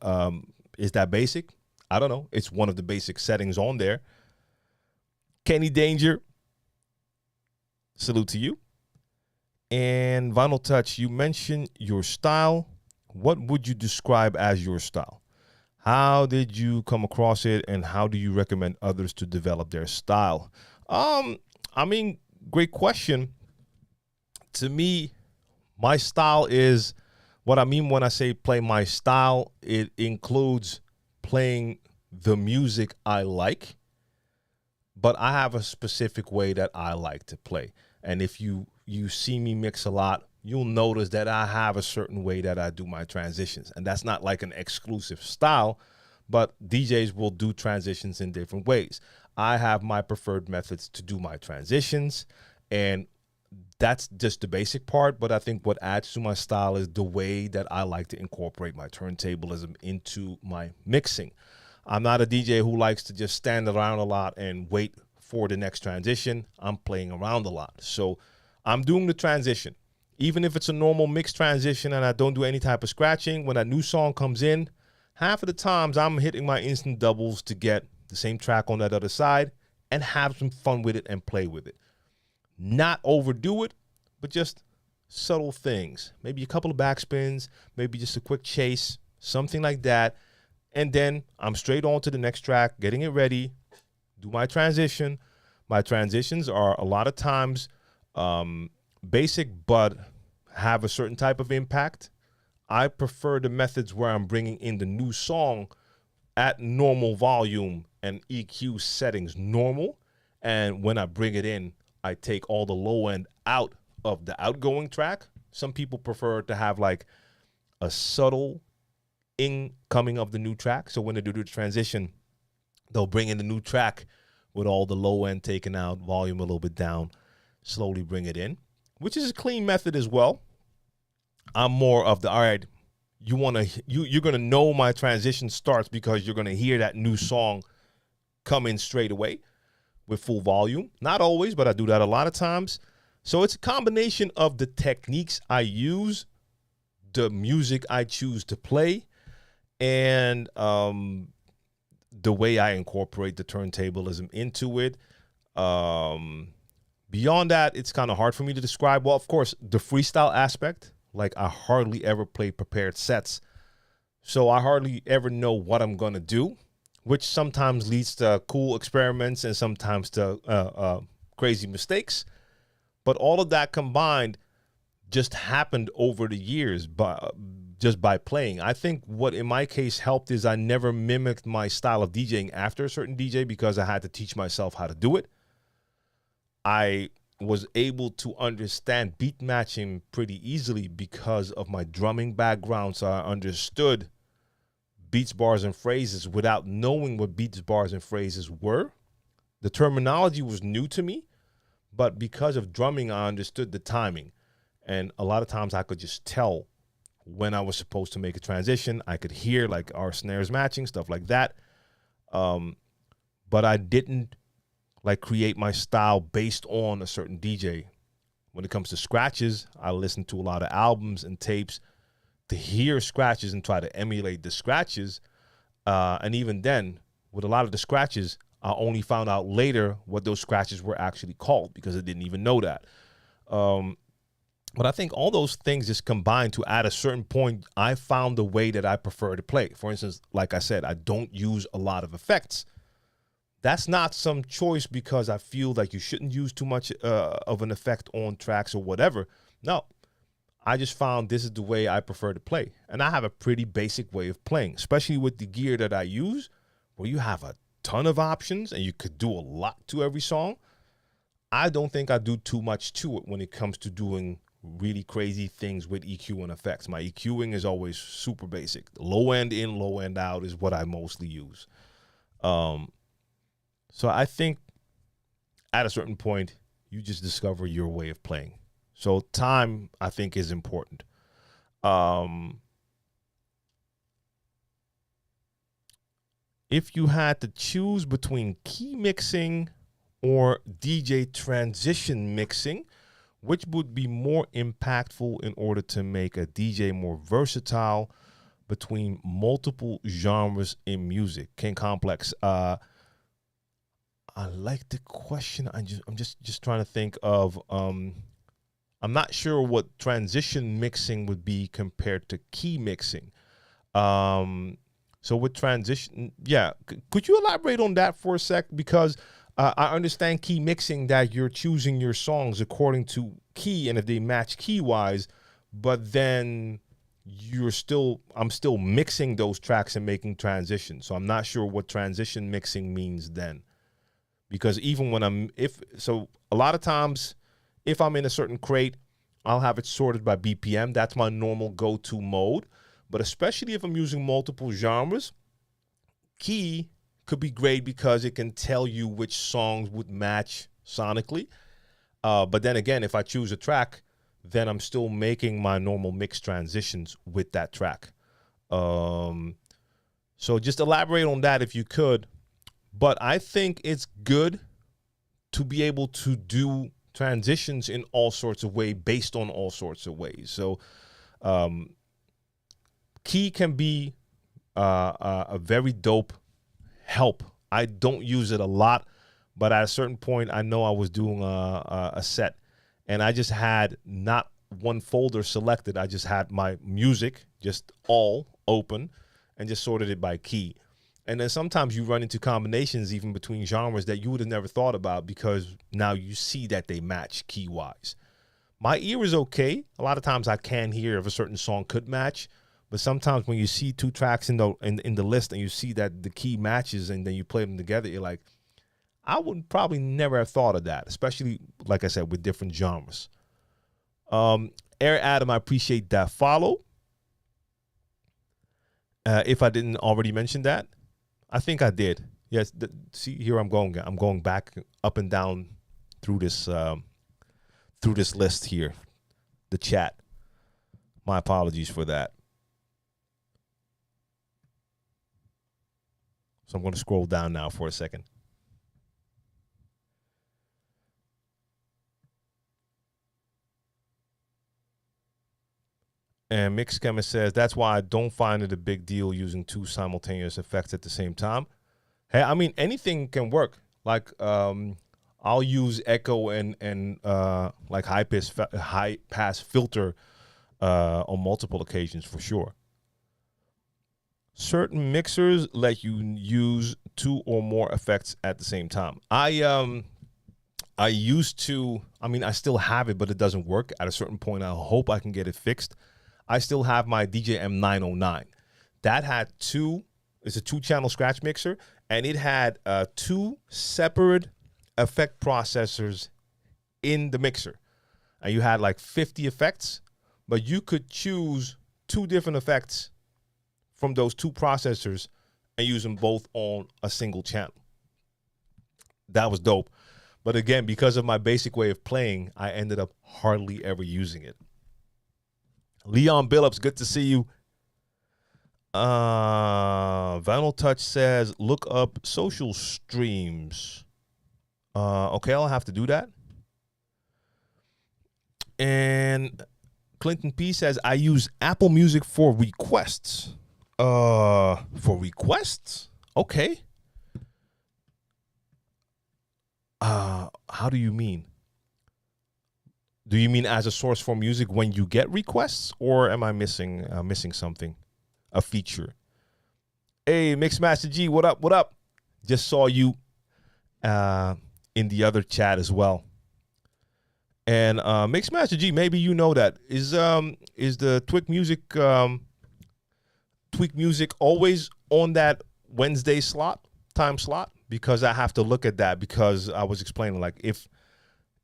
is that basic? I don't know. It's one of the basic settings on there. Kenny Danger, salute to you. And Vinyl Touch, you mentioned your style. What would you describe as your style? How did you come across it, and how do you recommend others to develop their style? I mean, great question. To me, my style is, what I mean when I say play my style, it includes playing the music I like, but I have a specific way that I like to play. And if you see me mix a lot, you'll notice that I have a certain way that I do my transitions. And that's not like an exclusive style, but DJs will do transitions in different ways. I have my preferred methods to do my transitions, and that's just the basic part, but I think what adds to my style is the way that I like to incorporate my turntablism into my mixing. I'm not a DJ who likes to just stand around a lot and wait for the next transition. I'm playing around a lot. So I'm doing the transition. Even if it's a normal mix transition and I don't do any type of scratching, when a new song comes in, half of the times I'm hitting my instant doubles to get the same track on that other side and have some fun with it and play with it. Not overdo it, but just subtle things. Maybe a couple of backspins, maybe just a quick chase, something like that. And then I'm straight on to the next track, getting it ready, do my transition. My transitions are a lot of times basic, but have a certain type of impact. I prefer the methods where I'm bringing in the new song at normal volume and EQ settings normal. And when I bring it in, I take all the low end out of the outgoing track. Some people prefer to have like a subtle incoming of the new track. So when they do the transition, they'll bring in the new track with all the low end taken out, volume a little bit down, slowly bring it in, which is a clean method as well. I'm more of the, all right, you're gonna know my transition starts because you're gonna hear that new song come in straight away with full volume. Not always, but I do that a lot of times. So it's a combination of the techniques I use, the music I choose to play, and the way I incorporate the turntablism into it. Beyond that, it's kind of hard for me to describe. Well, of course, the freestyle aspect, like I hardly ever play prepared sets. So I hardly ever know what I'm going to do, which sometimes leads to cool experiments and sometimes to crazy mistakes. But all of that combined just happened over the years just by playing. I think what in my case helped is I never mimicked my style of DJing after a certain DJ because I had to teach myself how to do it. I was able to understand beat matching pretty easily because of my drumming background. So I understood beats, bars, and phrases without knowing what beats, bars, and phrases were. The terminology was new to me, but because of drumming, I understood the timing. And a lot of times I could just tell when I was supposed to make a transition. I could hear like our snares matching, stuff like that. But I didn't like create my style based on a certain DJ. When it comes to scratches, I listen to a lot of albums and tapes to hear scratches and try to emulate the scratches. And even then, with a lot of the scratches, I only found out later what those scratches were actually called because I didn't even know that. But I think all those things just combined to, at a certain point, I found the way that I prefer to play. For instance, like I said, I don't use a lot of effects. That's not some choice because I feel like you shouldn't use too much of an effect on tracks or whatever. No, I just found this is the way I prefer to play. And I have a pretty basic way of playing, especially with the gear that I use, where you have a ton of options and you could do a lot to every song. I don't think I do too much to it when it comes to doing really crazy things with EQ and effects. My EQing is always super basic. Low end in, low end out is what I mostly use. So I think at a certain point, you just discover your way of playing. So time, I think, is important. If you had to choose between key mixing or DJ transition mixing, which would be more impactful in order to make a DJ more versatile between multiple genres in music? King Complex. I like the question. I'm just trying to think of. I'm not sure what transition mixing would be compared to key mixing. So with transition, yeah, could you elaborate on that for a sec? Because I understand key mixing, that you're choosing your songs according to key and if they match key wise, but then I'm still mixing those tracks and making transitions. So I'm not sure what transition mixing means then. Because even when a lot of times, if I'm in a certain crate, I'll have it sorted by BPM. That's my normal go-to mode. But especially if I'm using multiple genres, key could be great because it can tell you which songs would match sonically. But then again, if I choose a track, then I'm still making my normal mix transitions with that track. So just elaborate on that if you could. But I think it's good to be able to do transitions in all sorts of ways based on all sorts of ways. So key can be a very dope help. I don't use it a lot, but at a certain point, I know I was doing a set, and I just had not one folder selected. I just had my music just all open and just sorted it by key. And then sometimes you run into combinations even between genres that you would have never thought about because now you see that they match key-wise. My ear is okay. A lot of times I can hear if a certain song could match, but sometimes when you see two tracks in the list and you see that the key matches and then you play them together, you're like, I would probably never have thought of that, especially, like I said, with different genres. Air Adam, I appreciate that follow. If I didn't already mention that, I think I did. Yes, see, here I'm going. I'm going back up and down through this list here, the chat. My apologies for that. So I'm going to scroll down now for a second. And Mix Chemist says, that's why I don't find it a big deal using two simultaneous effects at the same time. Hey, I mean, anything can work. Like, I'll use echo and like high pass filter on multiple occasions for sure. Certain mixers let you use two or more effects at the same time. I used to, I mean, I still have it, but it doesn't work. At a certain point, I hope I can get it fixed. I still have my DJ M909. That had it's a 2-channel scratch mixer, and it had 2 separate effect processors in the mixer. And you had like 50 effects, but you could choose 2 different effects from those 2 processors and use them both on a single channel. That was dope. But again, because of my basic way of playing, I ended up hardly ever using it. Leon Billups, good to see you. Vinyl Touch says, look up social streams. Okay, I'll have to do that. And Clinton P says, I use Apple Music for requests. For requests? Okay. How do you mean? Do you mean as a source for music when you get requests, or am I missing something, a feature? Hey, Mixmaster G, what up? What up? Just saw you in the other chat as well. And Mixmaster G, maybe you know that is the Tweak Music always on that Wednesday time slot? Because I have to look at that because I was explaining like if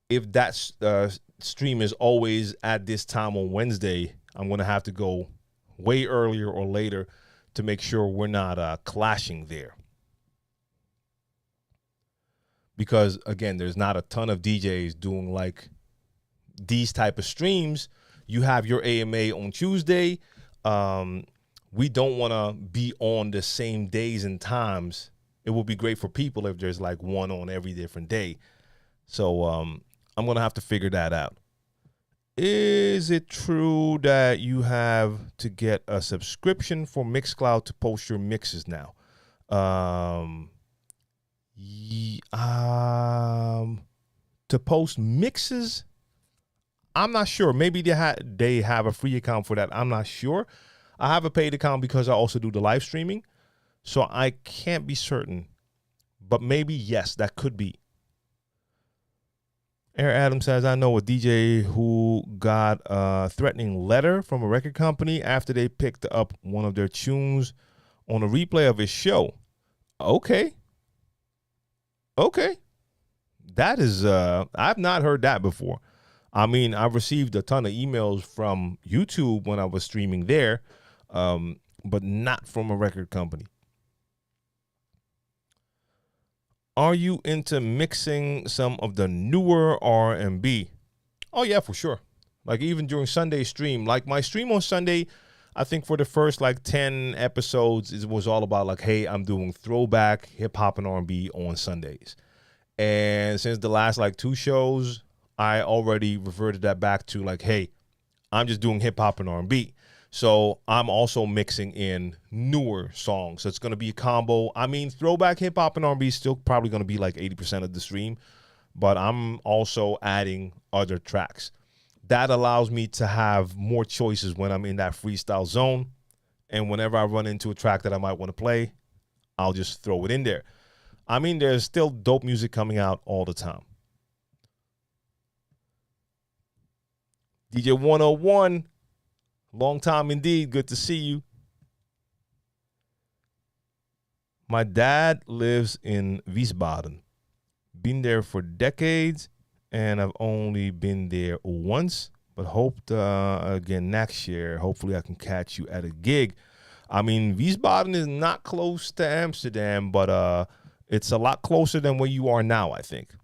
that stream is always at this time on Wednesday, I'm going to have to go way earlier or later to make sure we're not clashing there. Because, again, there's not a ton of DJs doing, like, these type of streams. You have your AMA on Tuesday. We don't want to be on the same days and times. It would be great for people if there's, like, one on every different day. So, I'm going to have to figure that out. Is it true that you have to get a subscription for Mixcloud to post your mixes now? To post mixes? I'm not sure. Maybe they have a free account for that. I'm not sure. I have a paid account because I also do the live streaming. So I can't be certain. But maybe, yes, that could be. Air Adam says, I know a DJ who got a threatening letter from a record company after they picked up one of their tunes on a replay of his show. Okay. That is, I've not heard that before. I mean, I've received a ton of emails from YouTube when I was streaming there, but not from a record company. Are you into mixing some of the newer R&B? Oh yeah, for sure. Like even during Sunday stream, like my stream on Sunday, I think for the first like 10 episodes, it was all about like, hey, I'm doing throwback hip hop and R&B on Sundays. And since the last like 2 shows, I already reverted that back to like, hey, I'm just doing hip hop and R&B. So I'm also mixing in newer songs. So it's going to be a combo. I mean, throwback hip hop and R&B is still probably going to be like 80% of the stream, but I'm also adding other tracks. That allows me to have more choices when I'm in that freestyle zone. And whenever I run into a track that I might want to play, I'll just throw it in there. I mean, there's still dope music coming out all the time. DJ 101, long time indeed. Good to see you. My dad lives in Wiesbaden. Been there for decades, and I've only been there once, but hoped again next year. Hopefully I can catch you at a gig. I mean, Wiesbaden is not close to Amsterdam, but it's a lot closer than where you are now, I think.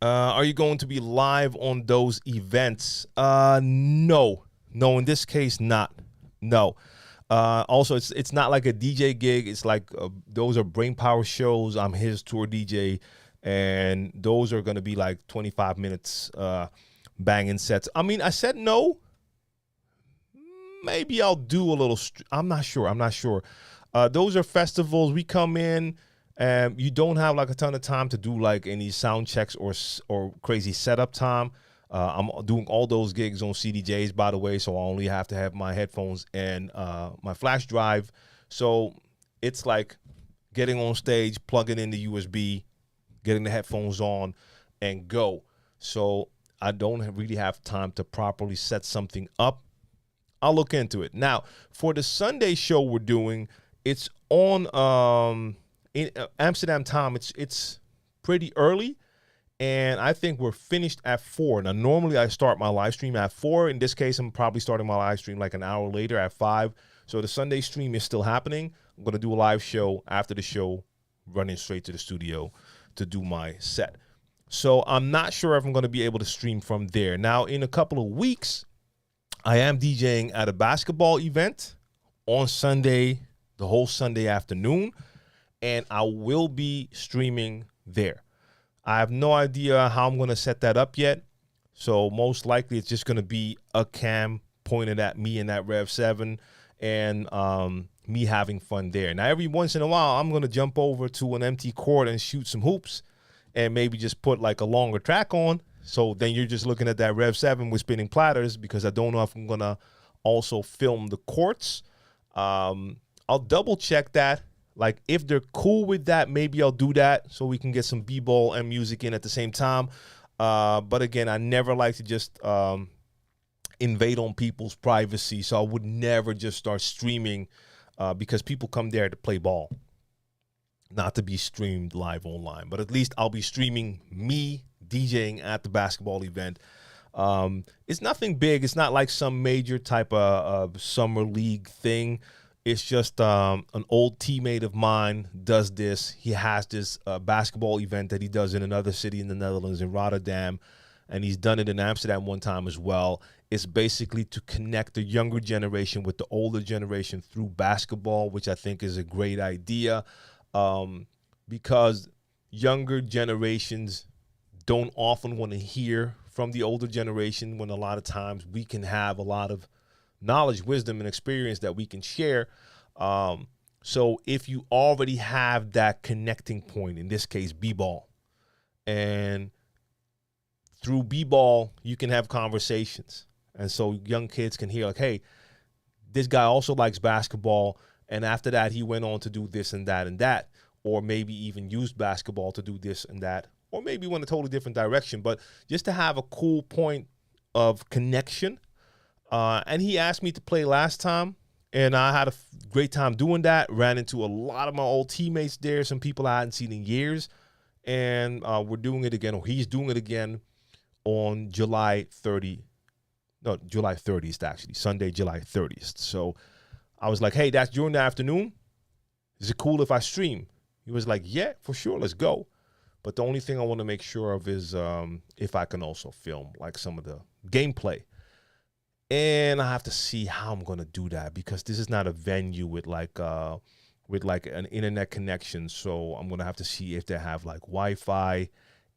Are you going to be live on those events? No. No, in this case, not. No. Also, it's not like a DJ gig. It's like those are Brain Power shows. I'm his tour DJ, and those are going to be like 25 minutes banging sets. I mean, I said no. Maybe I'll do a little. I'm not sure. Those are festivals. We come in. You don't have like a ton of time to do like any sound checks or crazy setup time. I'm doing all those gigs on CDJs, by the way, so I only have to have my headphones and my flash drive. So it's like getting on stage, plugging in the USB, getting the headphones on, and go. So I don't really have time to properly set something up. I'll look into it. Now, for the Sunday show we're doing, it's on in Amsterdam time. It's pretty early. And I think we're finished at 4. Now, normally I start my live stream at 4. In this case, I'm probably starting my live stream like an hour later at 5. So the Sunday stream is still happening. I'm going to do a live show after the show, running straight to the studio to do my set. So I'm not sure if I'm going to be able to stream from there. Now, in a couple of weeks, I am DJing at a basketball event on Sunday, the whole Sunday afternoon, and I will be streaming there. I have no idea how I'm going to set that up yet. So most likely it's just going to be a cam pointed at me in that Rev 7 and me having fun there. Now, every once in a while, I'm going to jump over to an empty court and shoot some hoops and maybe just put like a longer track on. So then you're just looking at that Rev 7 with spinning platters, because I don't know if I'm going to also film the courts. I'll double check that. Like, if they're cool with that, maybe I'll do that so we can get some b-ball and music in at the same time. But again, I never like to just invade on people's privacy. So I would never just start streaming because people come there to play ball, not to be streamed live online. But at least I'll be streaming me DJing at the basketball event. It's nothing big. It's not like some major type of summer league thing. It's just an old teammate of mine does this. He has this basketball event that he does in another city in the Netherlands, in Rotterdam, and he's done it in Amsterdam one time as well. It's basically to connect the younger generation with the older generation through basketball, which I think is a great idea, because younger generations don't often want to hear from the older generation, when a lot of times we can have a lot of knowledge, wisdom, and experience that we can share. So if you already have that connecting point, in this case, b-ball, and through b-ball, you can have conversations. And so young kids can hear like, hey, this guy also likes basketball. And after that, he went on to do this and that and that, or maybe even used basketball to do this and that, or maybe went a totally different direction. But just to have a cool point of connection. And he asked me to play last time, and I had a great time doing that. Ran into a lot of my old teammates there, some people I hadn't seen in years. And we're doing it again, or he's doing it again on July 30th, actually, Sunday, July 30th. So I was like, hey, that's during the afternoon. Is it cool if I stream? He was like, yeah, for sure, let's go. But the only thing I want to make sure of is if I can also film like some of the gameplay. And I have to see how I'm gonna do that because this is not a venue with like an internet connection. So I'm gonna have to see if they have like Wi-Fi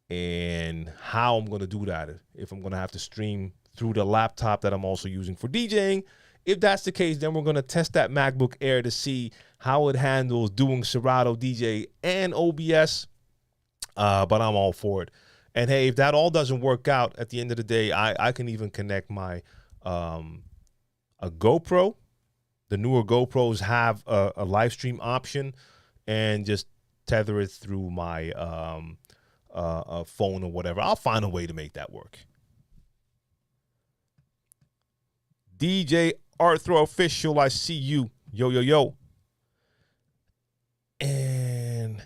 and how I'm gonna do that. If I'm gonna have to stream through the laptop that I'm also using for DJing. If that's the case, then we're gonna test that MacBook Air to see how it handles doing Serato DJ and OBS. But I'm all for it. And hey, if that all doesn't work out, at the end of the day, I can even connect my a GoPro. The newer GoPros have a live stream option, and just tether it through my phone or whatever. I'll find a way to make that work. DJ Arthur Official, I see you. Yo, yo, yo. And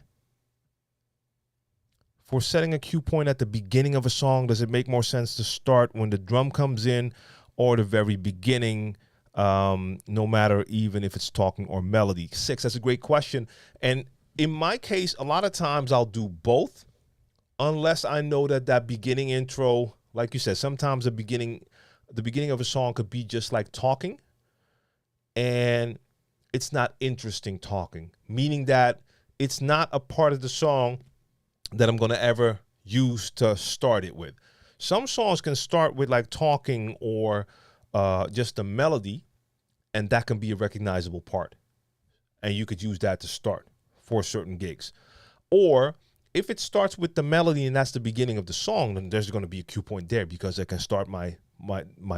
for setting a cue point at the beginning of a song, does it make more sense to start when the drum comes in or the very beginning, no matter even if it's talking or melody? 6, that's a great question. And in my case, a lot of times I'll do both, unless I know that beginning intro, like you said, sometimes the beginning of a song could be just like talking, and it's not interesting talking, meaning that it's not a part of the song that I'm going to ever use to start it with. Some songs can start with like talking or just a melody, and that can be a recognizable part. And you could use that to start for certain gigs. Or if it starts with the melody and that's the beginning of the song, then there's going to be a cue point there because I can start my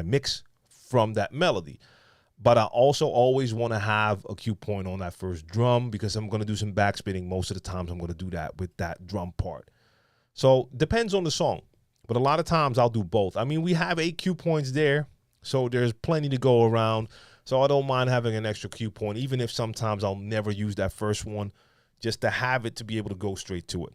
mix from that melody. But I also always want to have a cue point on that first drum because I'm going to do some backspinning. Most of the times I'm going to do that with that drum part. So depends on the song. But a lot of times I'll do both. I mean, we have 8 cue points there, so there's plenty to go around. So I don't mind having an extra cue point, even if sometimes I'll never use that first one, just to have it to be able to go straight to it.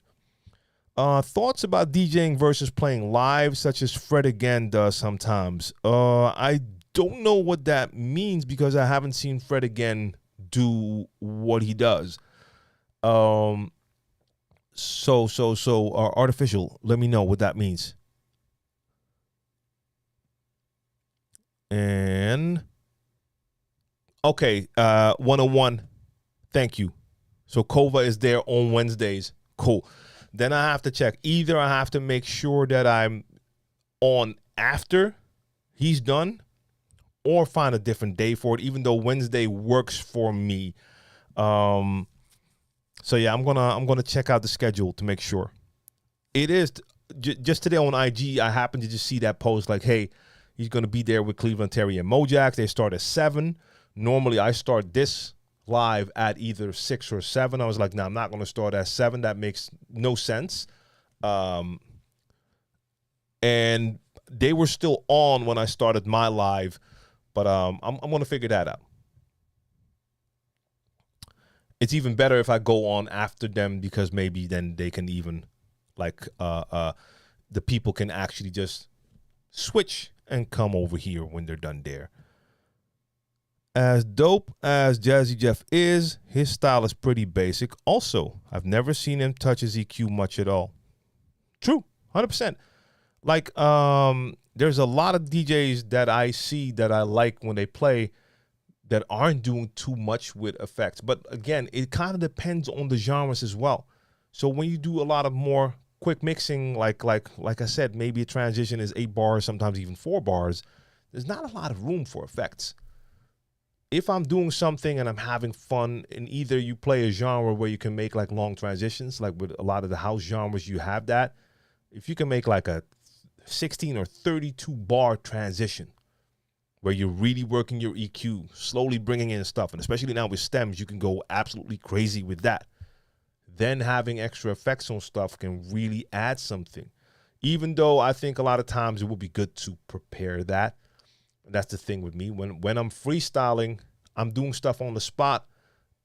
Thoughts about DJing versus playing live, such as Fred Again does sometimes. I don't know what that means because I haven't seen Fred Again do what he does. So Artificial, let me know what that means. And okay, 101. Thank you. So Kova is there on Wednesdays. Cool. Then I have to check. Either I have to make sure that I'm on after he's done, or find a different day for it, even though Wednesday works for me. So yeah, I'm gonna check out the schedule to make sure. It is just today on IG. I happened to just see that post like, hey, he's gonna be there with Cleveland Terry and Mojax. They start at 7. Normally I start this live at either 6 or 7. I was like, nah, I'm not gonna start at 7. That makes no sense. And they were still on when I started my live. But I'm going to figure that out. It's even better if I go on after them because maybe then they can even, like, the people can actually just switch and come over here when they're done there. As dope as Jazzy Jeff is, his style is pretty basic. Also, I've never seen him touch his EQ much at all. True, 100%. Like, there's a lot of DJs that I see that I like when they play that aren't doing too much with effects. But again, it kind of depends on the genres as well. So when you do a lot of more quick mixing, like I said, maybe a transition is 8 bars, sometimes even 4 bars, there's not a lot of room for effects. If I'm doing something and I'm having fun, and either you play a genre where you can make like long transitions, like with a lot of the house genres, you have that. If you can make like a 16 or 32 bar transition where you're really working your EQ, slowly bringing in stuff, and especially now with stems, you can go absolutely crazy with that. Then having extra effects on stuff can really add something. Even though I think a lot of times it would be good to prepare that. That's the thing with me. When I'm freestyling, I'm doing stuff on the spot,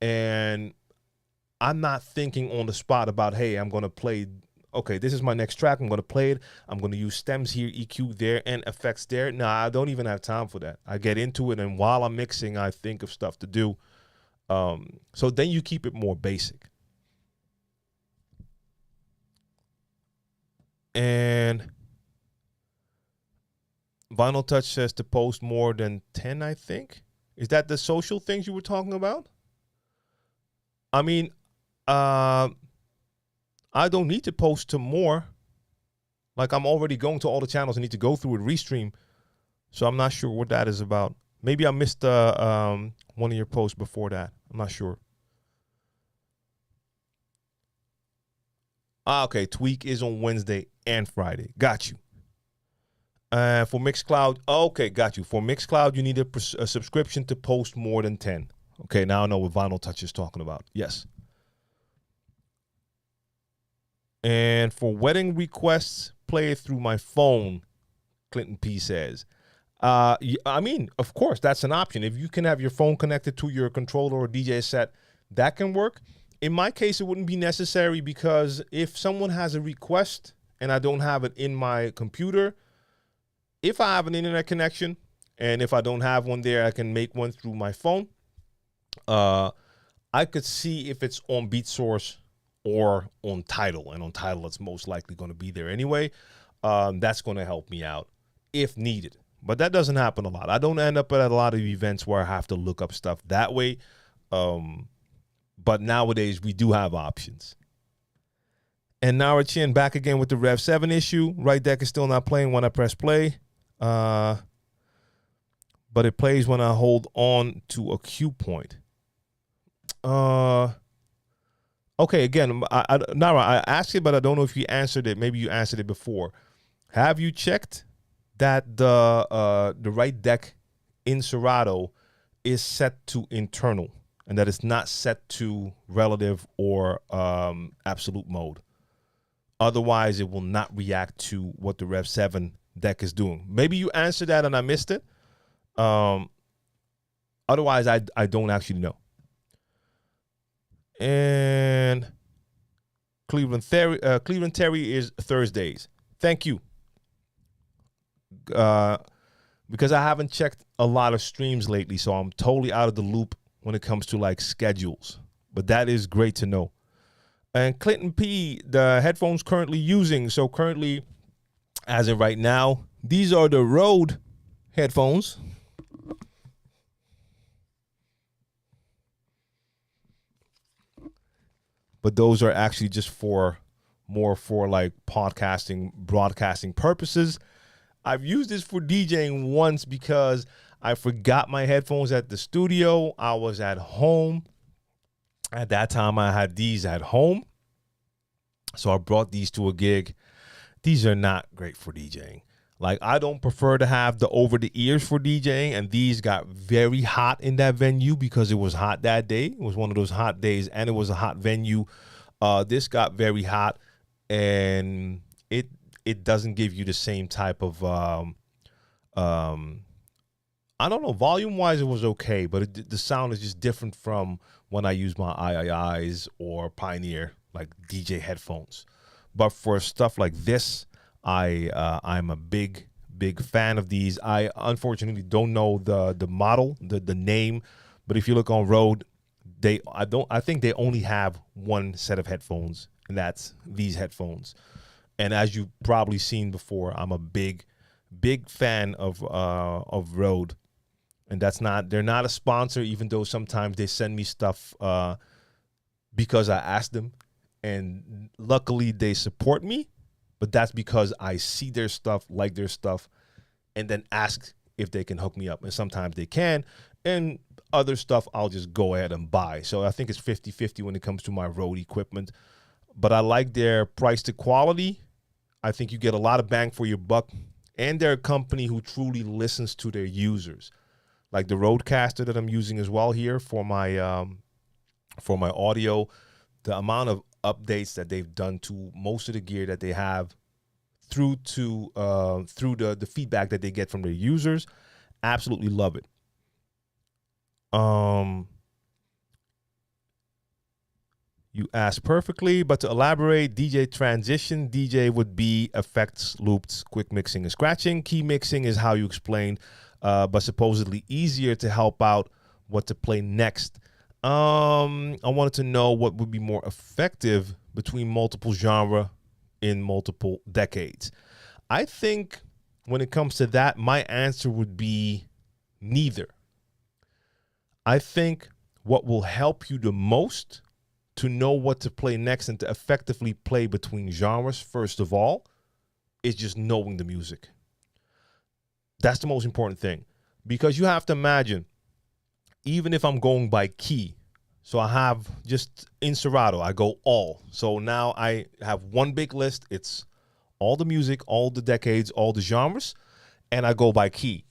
and I'm not thinking on the spot about, hey, I'm going to play, okay, this is my next track. I'm going to play it. I'm going to use stems here, EQ there, and effects there. Nah, I don't even have time for that. I get into it, and while I'm mixing, I think of stuff to do. So then you keep it more basic. And Vinyl Touch says to post more than 10, I think. Is that the social things you were talking about? I mean, I don't need to post to more. Like, I'm already going to all the channels I need to go through and restream. So I'm not sure what that is about. Maybe I missed one of your posts before that. I'm not sure. Okay. Tweak is on Wednesday and Friday. Got you. For Mixcloud, okay, got you. For Mixcloud, you need a subscription to post more than 10. Okay, now I know what Vinyl Touch is talking about. Yes. And for wedding requests, play it through my phone, Clinton P says. I mean, of course, that's an option. If you can have your phone connected to your controller or DJ set, that can work. In my case, it wouldn't be necessary because if someone has a request and I don't have it in my computer, if I have an internet connection and if I don't have one there, I can make one through my phone. I could see if it's on BeatSource or on Tidal. And on Tidal, it's most likely going to be there anyway. That's going to help me out if needed. But that doesn't happen a lot. I don't end up at a lot of events where I have to look up stuff that way. But nowadays, we do have options. And Nara Chin back again with the Rev 7 issue. Right deck is still not playing when I press play. But it plays when I hold on to a cue point. Okay, again, Nara, I asked you, but I don't know if you answered it. Maybe you answered it before. Have you checked that the right deck in Serato is set to internal and that it's not set to relative or absolute mode? Otherwise, it will not react to what the Rev 7 deck is doing. Maybe you answered that and I missed it. Otherwise, I don't actually know. And Cleveland Terry is Thursdays. Thank you. Because I haven't checked a lot of streams lately, so I'm totally out of the loop when it comes to like schedules. But that is great to know. And Clinton P, the headphones currently using. So currently, as of right now, these are the Rode headphones. But those are actually just more for like podcasting, broadcasting purposes. I've used this for DJing once because I forgot my headphones at the studio. I was at home. At that time, I had these at home. So I brought these to a gig. These are not great for DJing. Like, I don't prefer to have the over-the-ears for DJing, and these got very hot in that venue because it was hot that day. It was one of those hot days, and it was a hot venue. This got very hot, and it doesn't give you the same type of, I don't know, volume-wise it was okay, but the sound is just different from when I use my IIIs or Pioneer, like DJ headphones. But for stuff like this, I'm a big fan of these. I unfortunately don't know the model, the name, but if you look on Rode, I think they only have one set of headphones, and that's these headphones. And as you've probably seen before, I'm a big fan of Rode, and they're not a sponsor, even though sometimes they send me stuff because I asked them, and luckily they support me. But that's because I see their stuff, like their stuff, and then ask if they can hook me up. And sometimes they can. And other stuff I'll just go ahead and buy. So I think it's 50-50 when it comes to my Rode equipment. But I like their price to quality. I think you get a lot of bang for your buck. And they're a company who truly listens to their users. Like the Rodecaster that I'm using as well here for my audio. The amount of updates that they've done to most of the gear that they have through the feedback that they get from their users, absolutely love it. You asked perfectly, but to elaborate, DJ transition, DJ would be effects, loops, quick mixing and scratching. Key mixing is how you explained, but supposedly easier to help out what to play next. I wanted to know what would be more effective between multiple genre in multiple decades? I think when it comes to that, my answer would be neither. I think what will help you the most to know what to play next and to effectively play between genres, first of all, is just knowing the music. That's the most important thing. Because you have to imagine, even if I'm going by key, so I have just in Serato, I go all. So now I have one big list. It's all the music, all the decades, all the genres, and I go by key.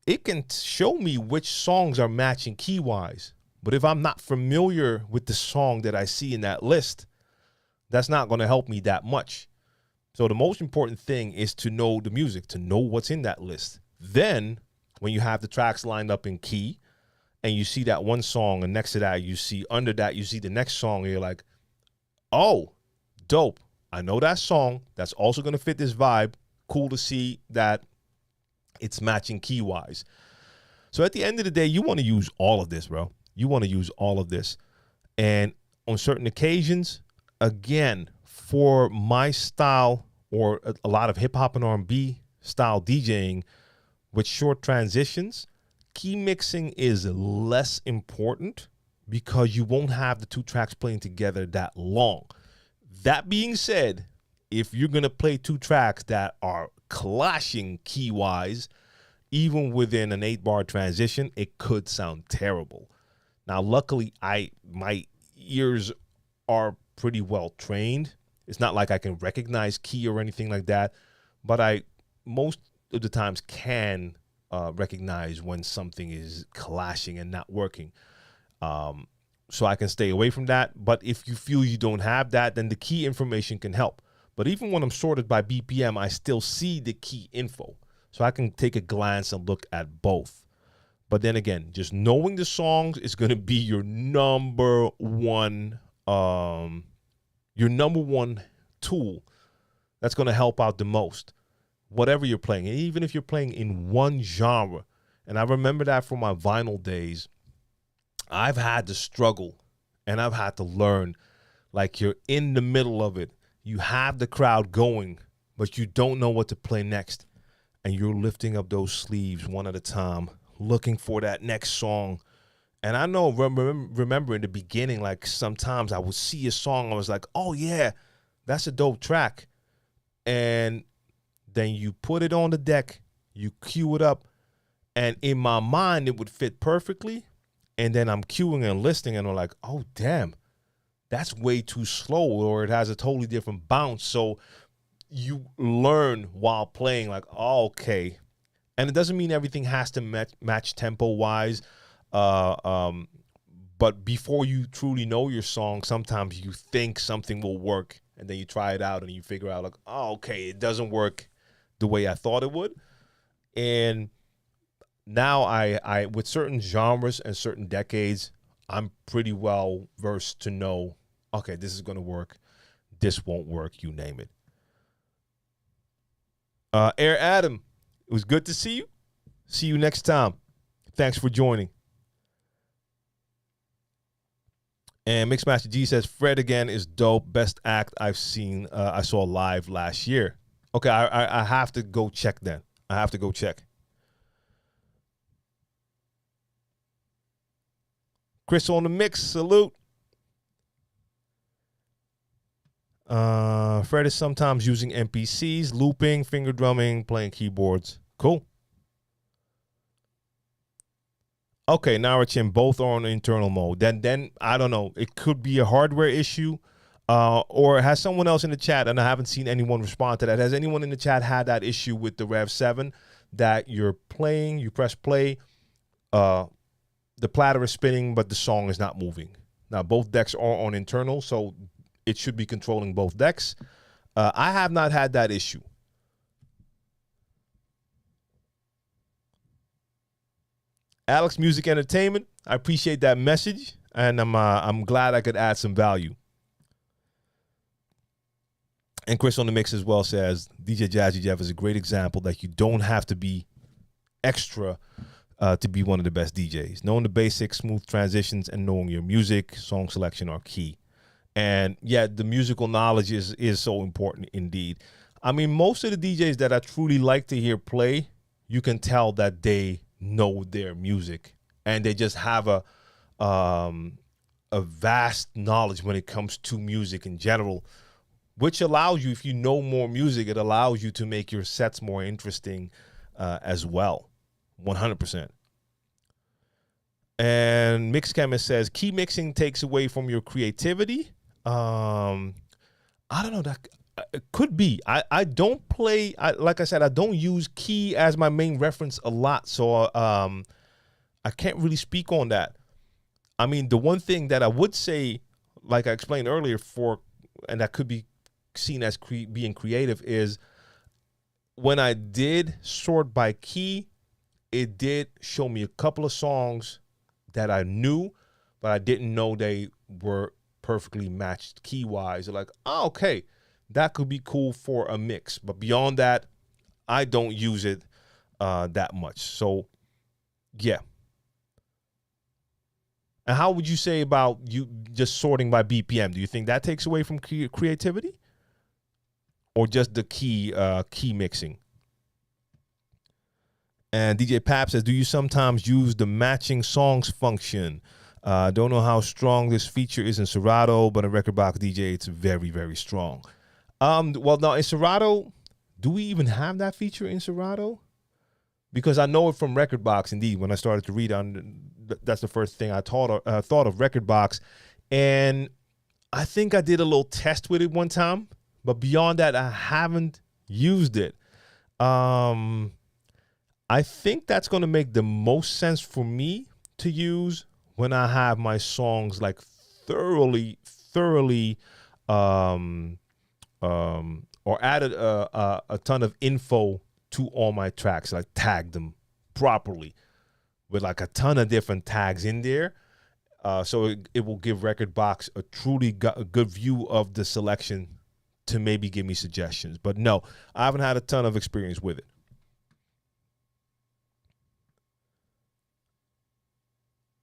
It can show me which songs are matching key-wise. But if I'm not familiar with the song that I see in that list, that's not going to help me that much. So the most important thing is to know the music, to know what's in that list. Then, when you have the tracks lined up in key, and you see that one song, and next to that, you see under that, you see the next song, and you're like, oh, dope. I know that song. That's also going to fit this vibe. Cool to see that it's matching key-wise. So at the end of the day, you want to use all of this, bro. You want to use all of this. And on certain occasions, again, for my style or a lot of hip-hop and R&B style DJing with short transitions, key mixing is less important because you won't have the two tracks playing together that long. That being said, if you're going to play two tracks that are clashing key-wise, even within an 8-bar transition, it could sound terrible. Now, luckily, my ears are pretty well trained. It's not like I can recognize key or anything like that, but I most of the times can recognize when something is clashing and not working. So I can stay away from that. But if you feel you don't have that, then the key information can help. But even when I'm sorted by BPM, I still see the key info. So I can take a glance and look at both. But then again, just knowing the songs is going to be your number one tool that's going to help out the most, whatever you're playing. And even if you're playing in one genre, and I remember that from my vinyl days, I've had to struggle and I've had to learn, like you're in the middle of it. You have the crowd going, but you don't know what to play next. And you're lifting up those sleeves one at a time, looking for that next song. And I know, remember in the beginning, like sometimes I would see a song, I was like, oh yeah, that's a dope track. And then you put it on the deck, you cue it up, and in my mind, it would fit perfectly. And then I'm queuing and listening, and I'm like, oh, damn, that's way too slow, or it has a totally different bounce. So you learn while playing, like, oh, okay. And it doesn't mean everything has to match tempo-wise. But before you truly know your song, sometimes you think something will work, and then you try it out, and you figure out, like, oh, okay, it doesn't work the way I thought it would. And now I with certain genres and certain decades, I'm pretty well versed to know, okay, this is going to work, this won't work, you name it. Air Adam, it was good to see you. See you next time. Thanks for joining. And Mixmaster G says, Fred again is dope. Best act I've seen. I saw live last year. Okay, I have to go check then. I have to go check. Chris on the mix, salute. Fred is sometimes using MPCs, looping, finger drumming, playing keyboards. Cool. Okay, Narachin, both are on internal mode. Then I don't know. It could be a hardware issue. Or has someone else in the chat, and I haven't seen anyone respond to that. Has anyone in the chat had that issue with the Rev 7 that you're playing, you press play, the platter is spinning, but the song is not moving? Now, both decks are on internal, so it should be controlling both decks. I have not had that issue. Alex Music Entertainment, I appreciate that message, and I'm glad I could add some value. And Chris on the mix as well says, DJ Jazzy Jeff is a great example that you don't have to be extra to be one of the best DJs. Knowing the basics, smooth transitions, and knowing your music, song selection are key. And yeah, the musical knowledge is so important indeed. I mean, most of the DJs that I truly like to hear play, you can tell that they know their music and they just have um, a vast knowledge when it comes to music in general, which allows you, if you know more music, it allows you to make your sets more interesting as well. 100%. And Mix Chemist says key mixing takes away from your creativity. I don't know, that it could be. I don't play, like I said, I don't use key as my main reference a lot, so I can't really speak on that. I mean, the one thing that I would say, like I explained earlier, and that could be seen as being creative, is when I did sort by key, it did show me a couple of songs that I knew, but I didn't know they were perfectly matched key wise. Like, oh, okay, that could be cool for a mix. But beyond that, I don't use it that much. So yeah. And how would you say about you just sorting by BPM? Do you think that takes away from creativity, or just the key mixing? And DJ Pap says, do you sometimes use the matching songs function? Don't know how strong this feature is in Serato, but in Record Box DJ, it's very, very strong. Well, now in Serato, do we even have that feature in Serato? Because I know it from Record Box. Indeed, when I started to read on, that's the first thing I thought of Record Box, and I think I did a little test with it one time, but beyond that, I haven't used it. I think that's going to make the most sense for me to use when I have my songs like thoroughly, or added a ton of info to all my tracks, like tagged them properly with like a ton of different tags in there. So it will give Record Box a truly a good view of the selection to maybe give me suggestions. But no, I haven't had a ton of experience with it.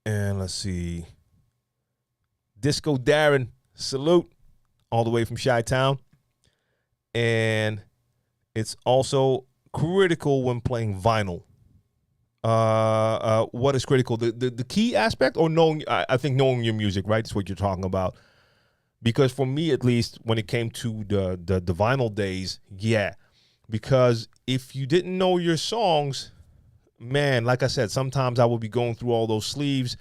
And let's see. Disco Darren, salute, all the way from Chi-Town. And it's also critical when playing vinyl. What is critical? The key aspect, or knowing? I think knowing your music, right? Is what you're talking about. Because for me, at least, when it came to the vinyl days, yeah. Because if you didn't know your songs, man, like I said, sometimes I would be going through all those sleeves.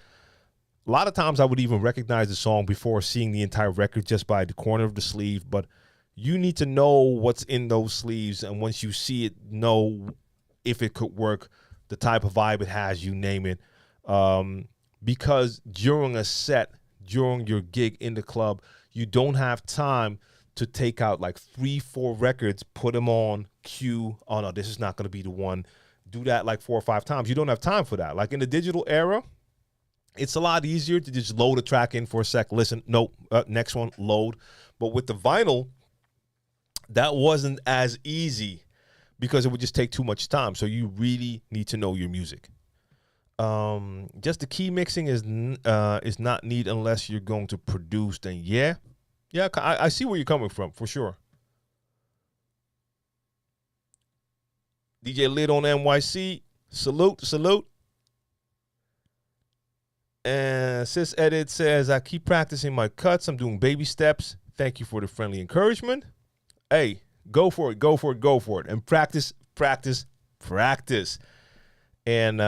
A lot of times I would even recognize the song before seeing the entire record just by the corner of the sleeve. But you need to know what's in those sleeves. And once you see it, know if it could work, the type of vibe it has, you name it. Because during a set, during your gig in the club, you don't have time to take out like 3-4 records, put them on cue. Oh, no, this is not going to be the one. Do that like 4 or 5 times. You don't have time for that. Like in the digital era, it's a lot easier to just load a track in for a sec. Listen, nope, next one, load. But with the vinyl, that wasn't as easy because it would just take too much time. So you really need to know your music. Just the key mixing is not neat unless you're going to produce. Then yeah, I see where you're coming from for sure. DJ Lid on NYC, salute. And Sis Edit says, I keep practicing my cuts. I'm doing baby steps. Thank you for the friendly encouragement. Hey, go for it. And practice. And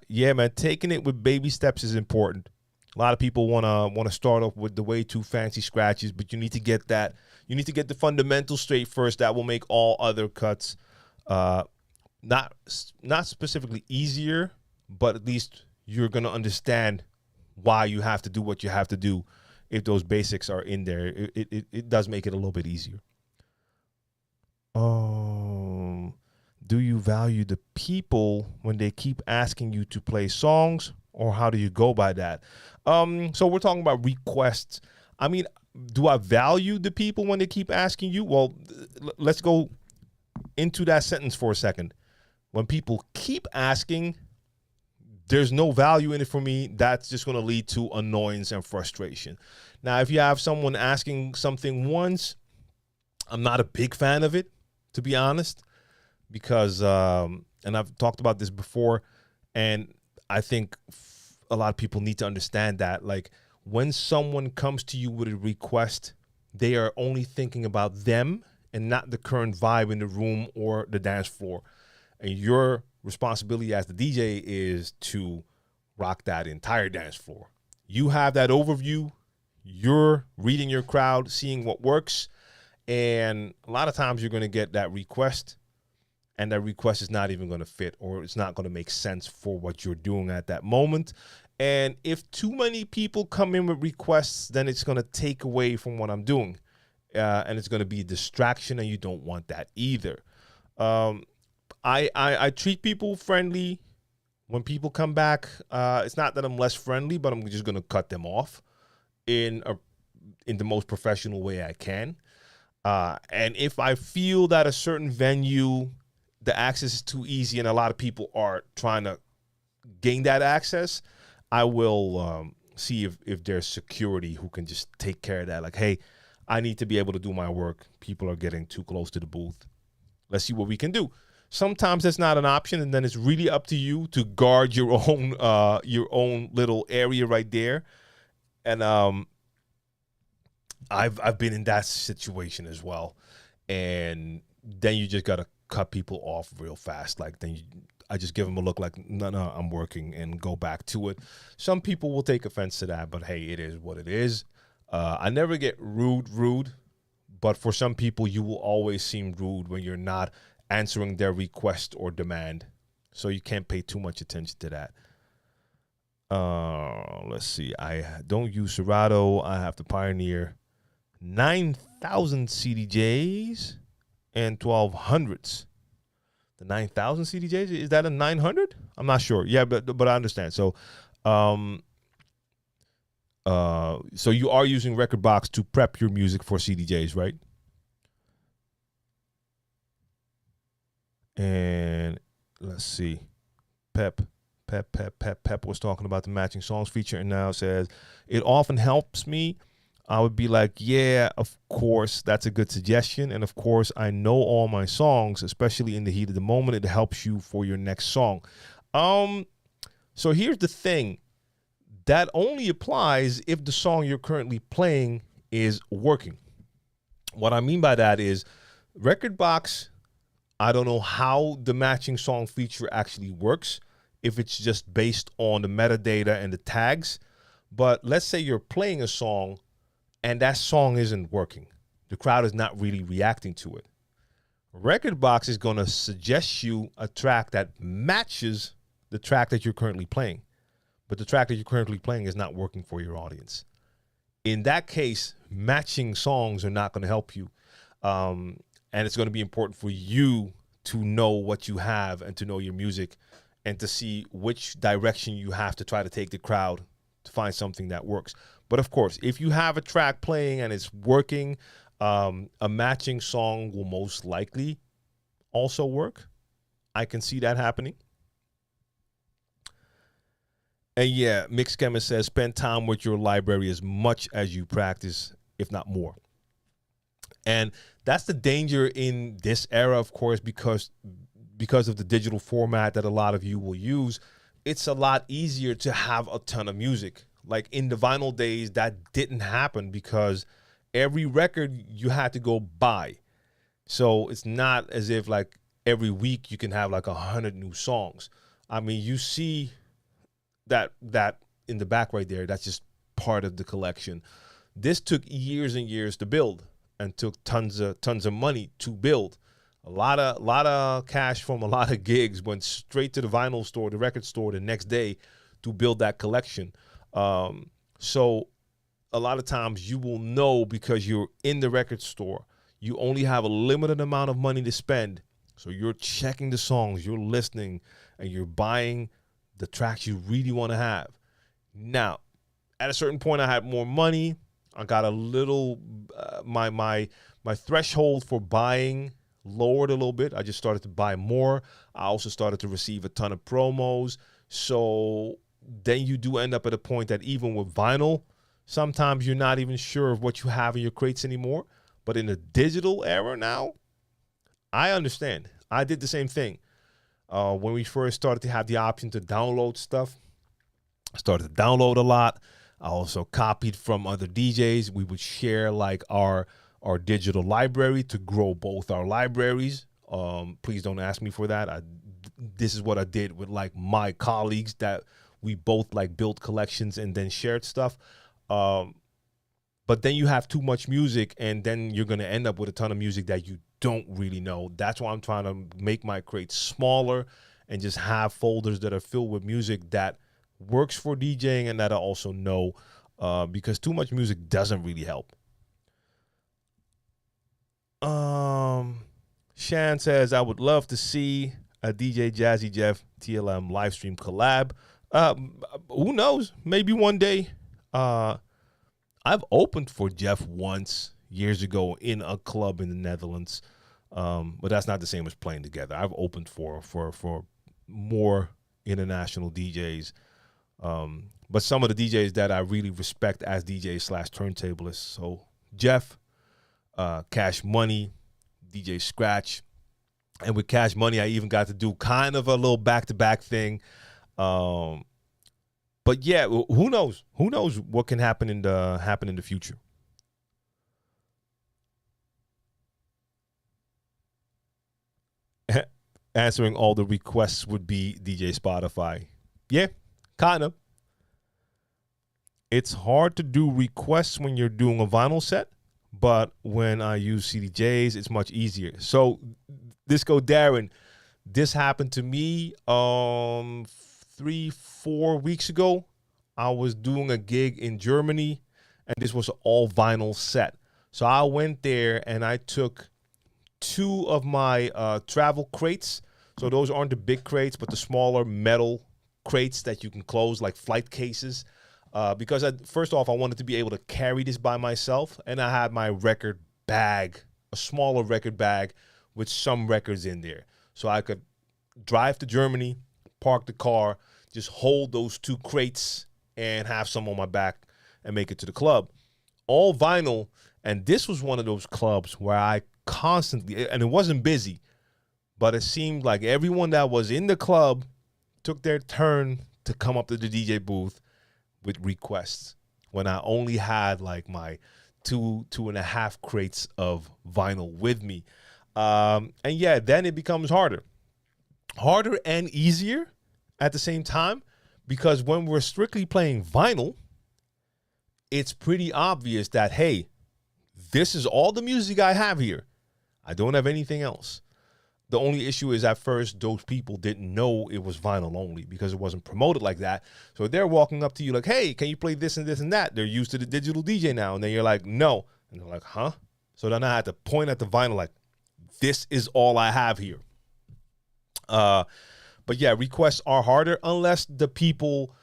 yeah, man, taking it with baby steps is important. A lot of people wanna start off with the way too fancy scratches, but you need to get that. You need to get the fundamentals straight first. That will make all other cuts not specifically easier, but at least you're gonna understand why you have to do what you have to do. If those basics are in there, it does make it a little bit easier. Do you value the people when they keep asking you to play songs, or how do you go by that? So we're talking about requests. I mean, do I value the people when they keep asking you? Well, let's go into that sentence for a second. When people keep asking, there's no value in it for me, that's just going to lead to annoyance and frustration. Now, if you have someone asking something once, I'm not a big fan of it, to be honest, because, and I've talked about this before, and I think a lot of people need to understand that, like, when someone comes to you with a request, they are only thinking about them and not the current vibe in the room or the dance floor. And your responsibility as the DJ is to rock that entire dance floor. You have that overview. You're reading your crowd, seeing what works. And a lot of times you're going to get that request, and that request is not even going to fit, or it's not going to make sense for what you're doing at that moment. And if too many people come in with requests, then it's going to take away from what I'm doing. And it's going to be a distraction, and you don't want that either. I treat people friendly when people come back. It's not that I'm less friendly, but I'm just going to cut them off in the most professional way I can. And if I feel that a certain venue, the access is too easy and a lot of people are trying to gain that access, I will see if there's security who can just take care of that. Like, hey, I need to be able to do my work. People are getting too close to the booth. Let's see what we can do. Sometimes that's not an option, and then it's really up to you to guard your own little area right there. And I've been in that situation as well. And then you just gotta cut people off real fast. Like, I just give them a look like, no, I'm working, and go back to it. Some people will take offense to that, but hey, it is what it is. I never get rude, but for some people, you will always seem rude when you're not answering their request or demand. So you can't pay too much attention to that. Let's see. I don't use Serato. I have the Pioneer 9,000 CDJs and 1,200s. The 9,000 CDJs, is that a 900? I'm not sure. Yeah, but I understand. So, so you are using Rekordbox to prep your music for CDJs, right? And let's see. Pep was talking about the matching songs feature, and now says it often helps me. I would be like, yeah, of course, that's a good suggestion. And of course, I know all my songs, especially in the heat of the moment. It helps you for your next song. So here's the thing. That only applies if the song you're currently playing is working. What I mean by that is Rekordbox, I don't know how the matching song feature actually works, if it's just based on the metadata and the tags. But let's say you're playing a song and that song isn't working. The crowd is not really reacting to it. Rekordbox is going to suggest you a track that matches the track that you're currently playing. But the track that you're currently playing is not working for your audience. In that case, matching songs are not going to help you. And it's going to be important for you to know what you have and to know your music and to see which direction you have to try to take the crowd to find something that works. But of course, if you have a track playing and it's working, a matching song will most likely also work. I can see that happening. And yeah, Mix Chemist says, spend time with your library as much as you practice, if not more. And that's the danger in this era, of course, because of the digital format that a lot of you will use. It's a lot easier to have a ton of music. Like in the vinyl days, that didn't happen because every record you had to go buy. So it's not as if like every week you can have like 100 new songs. I mean, you see that in the back right there, that's just part of the collection. This took years and years to build and took tons of money to build. A lot of cash from a lot of gigs went straight to the vinyl store, the record store the next day to build that collection. So a lot of times you will know because you're in the record store, you only have a limited amount of money to spend. So you're checking the songs, you're listening, and you're buying the tracks you really want to have. Now, at a certain point, I had more money. I got a little, my threshold for buying lowered a little bit. I just started to buy more. I also started to receive a ton of promos. So then you do end up at a point that even with vinyl, sometimes you're not even sure of what you have in your crates anymore. But in the digital era now, I understand. I did the same thing. When we first started to have the option to download stuff, I started to download a lot. I also copied from other DJs. We would share like our digital library to grow both our libraries. Please don't ask me for that. This is what I did with like my colleagues, that we both like built collections and then shared stuff. But then you have too much music, and then you're going to end up with a ton of music that you don't really know. That's why I'm trying to make my crates smaller and just have folders that are filled with music that works for DJing and that I also know, because too much music doesn't really help. Shan says, I would love to see a DJ Jazzy Jeff TLM live stream collab. Who knows? Maybe one day. I've opened for Jeff once years ago in a club in the Netherlands, but that's not the same as playing together. I've opened for more international DJs, but some of the DJs that I really respect as DJs / turntablists. So Jeff, Cash Money, DJ Scratch, and with Cash Money, I even got to do kind of a little back-to-back thing. But yeah, who knows? Who knows what can happen in the future? Answering all the requests would be DJ Spotify. Yeah, kind of. It's hard to do requests when you're doing a vinyl set, but when I use CDJs, it's much easier. So, Disco Darren, this happened to me 3-4 weeks ago. I was doing a gig in Germany, and this was an all vinyl set. So I went there and I took 2 of my travel crates. So those aren't the big crates, but the smaller metal crates that you can close, like flight cases. Because first off, I wanted to be able to carry this by myself, and I had my record bag, a smaller record bag with some records in there. So I could drive to Germany, park the car, just hold those 2 crates and have some on my back and make it to the club. All vinyl, and this was one of those clubs where I constantly, and it wasn't busy, but it seemed like everyone that was in the club took their turn to come up to the DJ booth with requests when I only had like my 2.5 crates of vinyl with me. And yeah, then it becomes harder and easier at the same time, because when we're strictly playing vinyl, it's pretty obvious that, hey, this is all the music I have here. I don't have anything else. The only issue is at first those people didn't know it was vinyl only because it wasn't promoted like that. So they're walking up to you like, hey, can you play this and this and that? They're used to the digital DJ now. And then you're like, no. And they're like, huh? So then I had to point at the vinyl like, this is all I have here. But yeah, requests are harder unless the people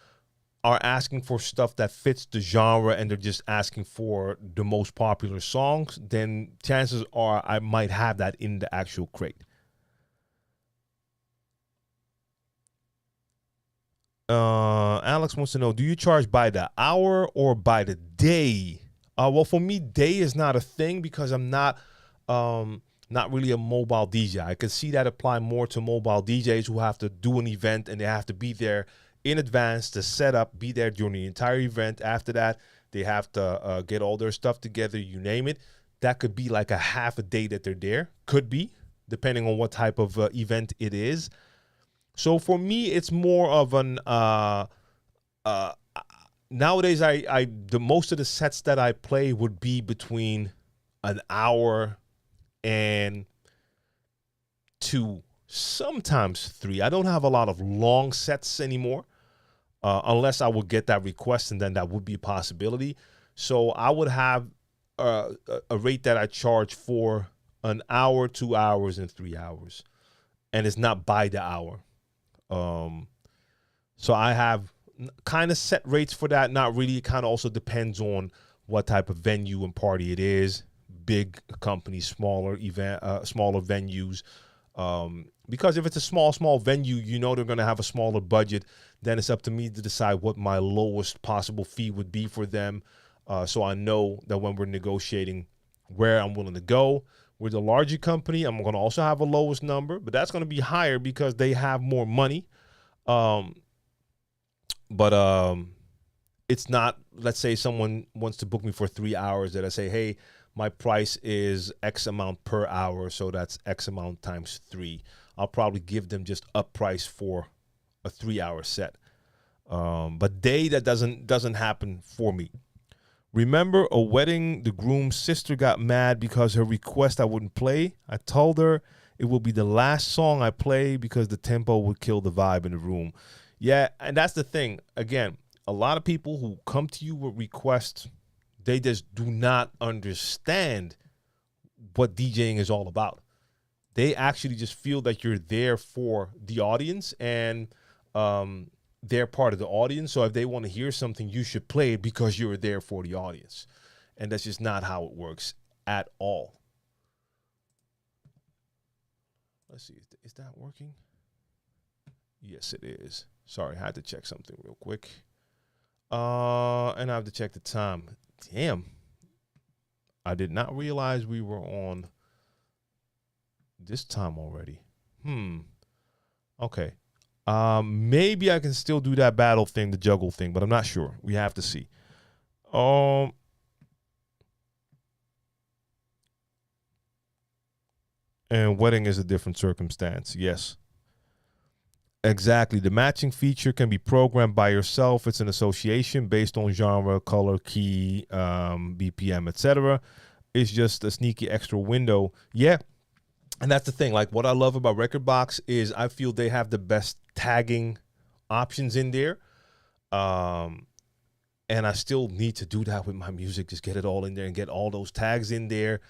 are asking for stuff that fits the genre and they're just asking for the most popular songs. Then chances are I might have that in the actual crate. Alex wants to know, do you charge by the hour or by the day? Well, for me, day is not a thing because I'm not really a mobile DJ. I could see that apply more to mobile DJs who have to do an event and they have to be there in advance to set up, be there during the entire event. After that, they have to get all their stuff together, you name it. That could be like a half a day that they're there. Could be, depending on what type of event it is. So for me, it's more of an nowadays. The most of the sets that I play would be between an hour and 2, sometimes 3. I don't have a lot of long sets anymore, unless I would get that request, and then that would be a possibility. So I would have a rate that I charge for an hour, 2 hours, and 3 hours, and it's not by the hour. So I have kind of set rates for that. Not really. It kind of also depends on what type of venue and party it is. big companies, smaller venues. Because if it's a small venue, you know they're going to have a smaller budget. Then it's up to me to decide what my lowest possible fee would be for them. So I know that when we're negotiating where I'm willing to go. With a larger company, I'm going to also have a lowest number, but that's going to be higher because they have more money. But it's not, let's say someone wants to book me for 3 hours that I say, hey, my price is X amount per hour. So that's X amount times 3. I'll probably give them just a price for a 3-hour set. But that doesn't happen for me. Remember a wedding, the groom's sister got mad because her request I wouldn't play. I told her it will be the last song I play because the tempo would kill the vibe in the room. Yeah, and that's the thing. Again, a lot of people who come to you with requests, they just do not understand what DJing is all about. They actually just feel that you're there for the audience, and they're part of the audience. So if they want to hear something, you should play it because you're there for the audience. And that's just not how it works at all. Let's see. Is that working? Yes, it is. Sorry, I had to check something real quick. And I have to check the time. Damn. I did not realize we were on this time already. Okay. Maybe I can still do that battle thing, the juggle thing, but I'm not sure. We have to see. And wedding is a different circumstance. Yes. Exactly. The matching feature can be programmed by yourself. It's an association based on genre, color, key, BPM, etc. It's just a sneaky extra window. Yeah. And that's the thing. Like, what I love about Rekordbox is I feel they have the best tagging options in there. And I still need to do that with my music. Just get it all in there and get all those tags in there.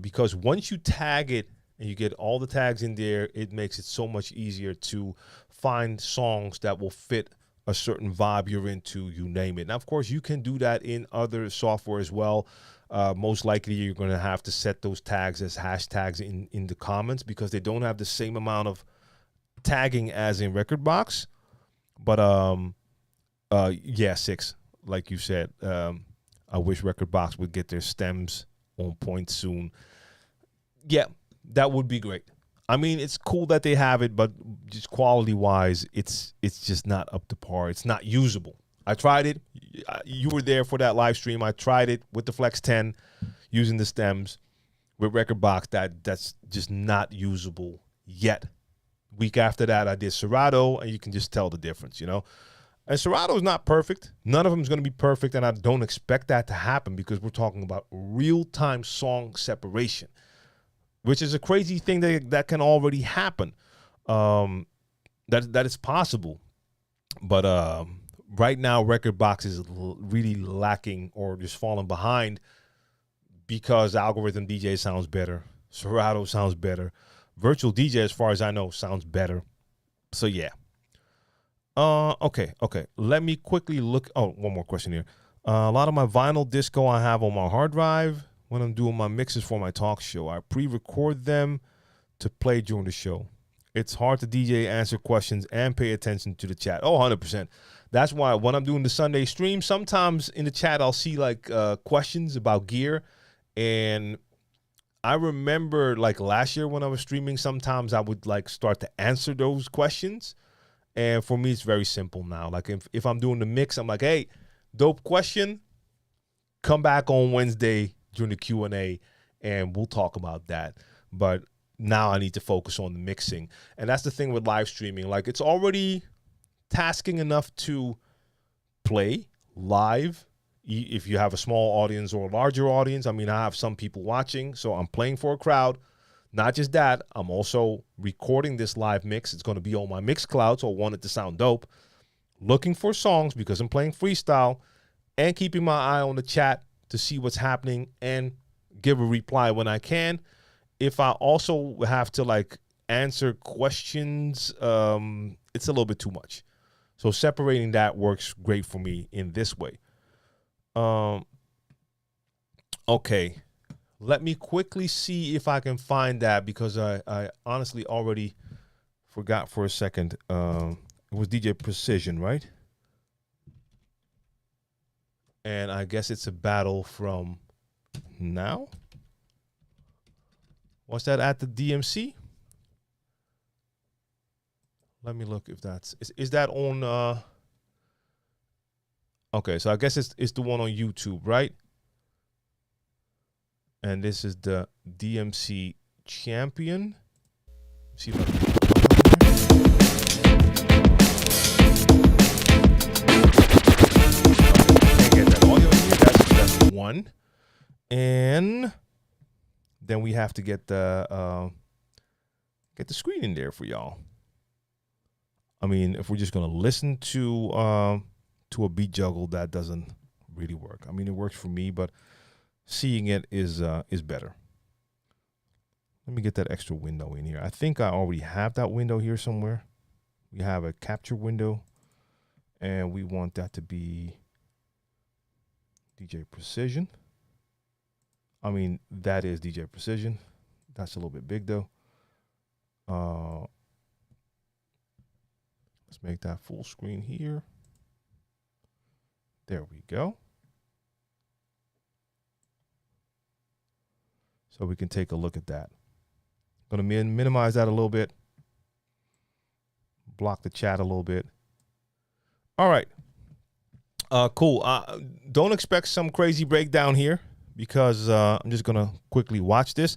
Because once you tag it and you get all the tags in there, it makes it so much easier to find songs that will fit a certain vibe you're into, you name it. Now, of course, you can do that in other software as well. Most likely, you're going to have to set those tags as hashtags in the comments because they don't have the same amount of tagging as in Rekordbox. But yeah, 6, like you said, I wish Rekordbox would get their stems on point soon. Yeah, that would be great. I mean, it's cool that they have it, but just quality-wise, it's just not up to par. It's not usable. I tried it. You were there for that live stream. I tried it with the Flex 10 using the stems. With Rekordbox, that's just not usable yet. Week after that, I did Serato, and you can just tell the difference, you know. And Serato is not perfect. None of them is going to be perfect, and I don't expect that to happen because we're talking about real-time song separation, which is a crazy thing that can already happen. That is possible. But right now, Rekordbox is really lacking or just falling behind because Algorithm DJ sounds better. Serato sounds better. Virtual DJ, as far as I know, sounds better. So, yeah. Okay. Let me quickly look. Oh, one more question here. A lot of my vinyl disco I have on my hard drive when I'm doing my mixes for my talk show. I pre-record them to play during the show. It's hard to DJ, answer questions, and pay attention to the chat. Oh, 100%. That's why when I'm doing the Sunday stream, sometimes in the chat I'll see like questions about gear. And I remember like last year when I was streaming, sometimes I would like start to answer those questions. And for me, it's very simple now. Like if I'm doing the mix, I'm like, hey, dope question. Come back on Wednesday during the Q&A and we'll talk about that. But now I need to focus on the mixing. And that's the thing with live streaming. Like, it's already tasking enough to play live if you have a small audience or a larger audience. I mean, I have some people watching, so I'm playing for a crowd. Not just that, I'm also recording this live mix. It's going to be on my Mixcloud, so I want it to sound dope. Looking for songs because I'm playing freestyle and keeping my eye on the chat to see what's happening and give a reply when I can. If I also have to like answer questions, it's a little bit too much. So separating that works great for me in this way. Okay. Let me quickly see if I can find that, because I honestly already forgot for a second. It was DJ Precision, right? And I guess it's a battle from now. Was that at the DMC? Let me look if that's is that on. Okay, so I guess it's the one on YouTube, right? And this is the DMC champion. See if I can get that audio here. That's one. And then we have to get the screen in there for y'all. I mean, if we're just gonna listen to a beat juggle, that doesn't really work. I mean, it works for me, but seeing it is better. Let me get that extra window in here. I think I already have that window here somewhere. We have a capture window, and we want that to be DJ Precision. I mean, that is DJ Precision. That's a little bit big though. Let's make that full screen here. There we go. So we can take a look at that. Going to minimize that a little bit. Block the chat a little bit. All right. Cool. Don't expect some crazy breakdown here, because I'm just going to quickly watch this.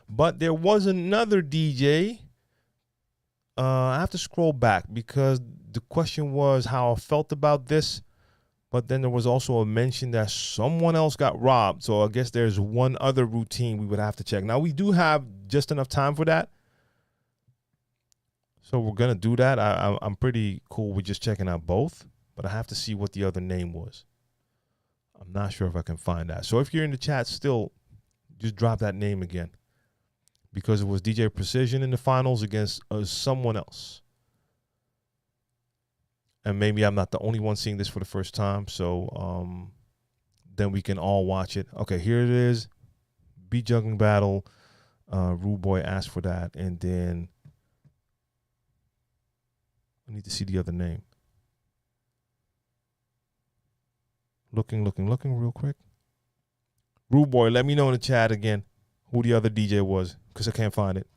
But there was another DJ. I have to scroll back, because the question was how I felt about this. But then there was also a mention that someone else got robbed. So I guess there's one other routine we would have to check. Now, we do have just enough time for that. So we're going to do that. I'm pretty cool with just checking out both. But I have to see what the other name was. I'm not sure if I can find that. So if you're in the chat still, just drop that name again. Because it was DJ Precision in the finals against someone else. And maybe I'm not the only one seeing this for the first time. So then we can all watch it. Okay, here it is. Beat juggling battle. Rude Boy asked for that. And then I need to see the other name. Looking real quick. Rude Boy, let me know in the chat again who the other DJ was, because I can't find it.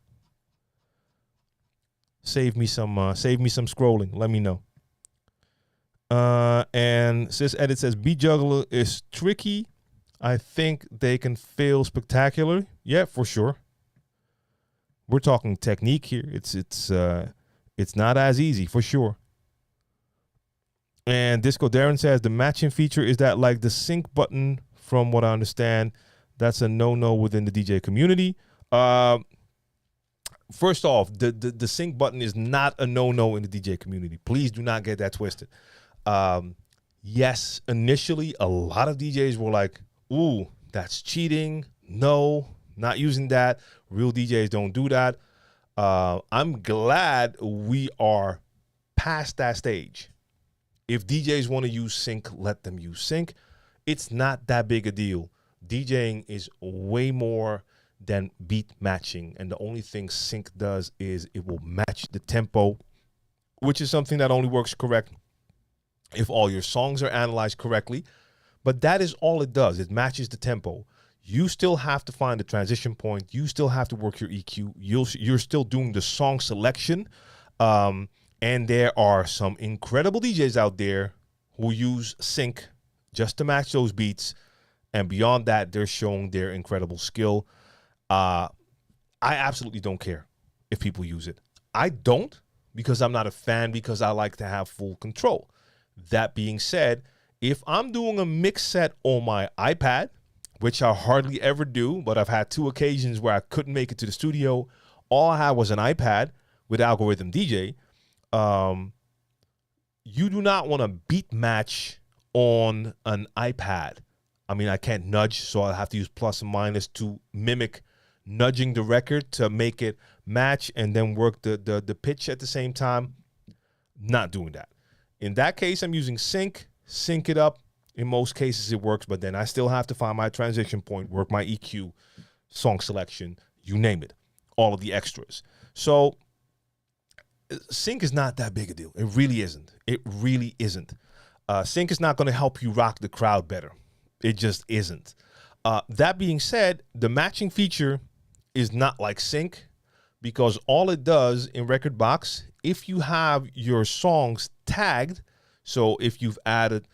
Save me some scrolling. Let me know. And Sis Edit says beat juggler is tricky. I think they can fail spectacularly. Yeah, for sure. We're talking technique here. It's not as easy, for sure. And Disco Darren says the matching feature, is that like the sync button? From what I understand, that's a no-no within the DJ community. First off, the sync button is not a no-no in the DJ community. Please do not get that twisted. Yes, initially a lot of DJs were like, ooh, that's cheating. No, not using that. Real DJs don't do that. I'm glad we are past that stage. If DJs want to use sync, let them use sync. It's not that big a deal. DJing is way more than beat matching. And the only thing sync does is it will match the tempo, which is something that only works correct if all your songs are analyzed correctly. But that is all it does. It matches the tempo. You still have to find the transition point. You still have to work your EQ. You're still doing the song selection. And there are some incredible DJs out there who use sync just to match those beats. And beyond that, they're showing their incredible skill. I absolutely don't care if people use it. I don't, because I'm not a fan, because I like to have full control. That being said, if I'm doing a mix set on my iPad, which I hardly ever do, but I've had 2 occasions where I couldn't make it to the studio, all I had was an iPad with Algorithm DJ. You do not want to beat match on an iPad. I mean, I can't nudge, so I'll have to use plus and minus to mimic nudging the record to make it match and then work the pitch at the same time. Not doing that. In that case, I'm using sync it up. In most cases, it works, but then I still have to find my transition point, work my EQ, song selection, you name it, all of the extras. So sync is not that big a deal. It really isn't. It really isn't. Sync is not going to help you rock the crowd better. It just isn't. That being said, the matching feature is not like sync, because all it does in Rekordbox, if you have your songs tagged, so if you've added,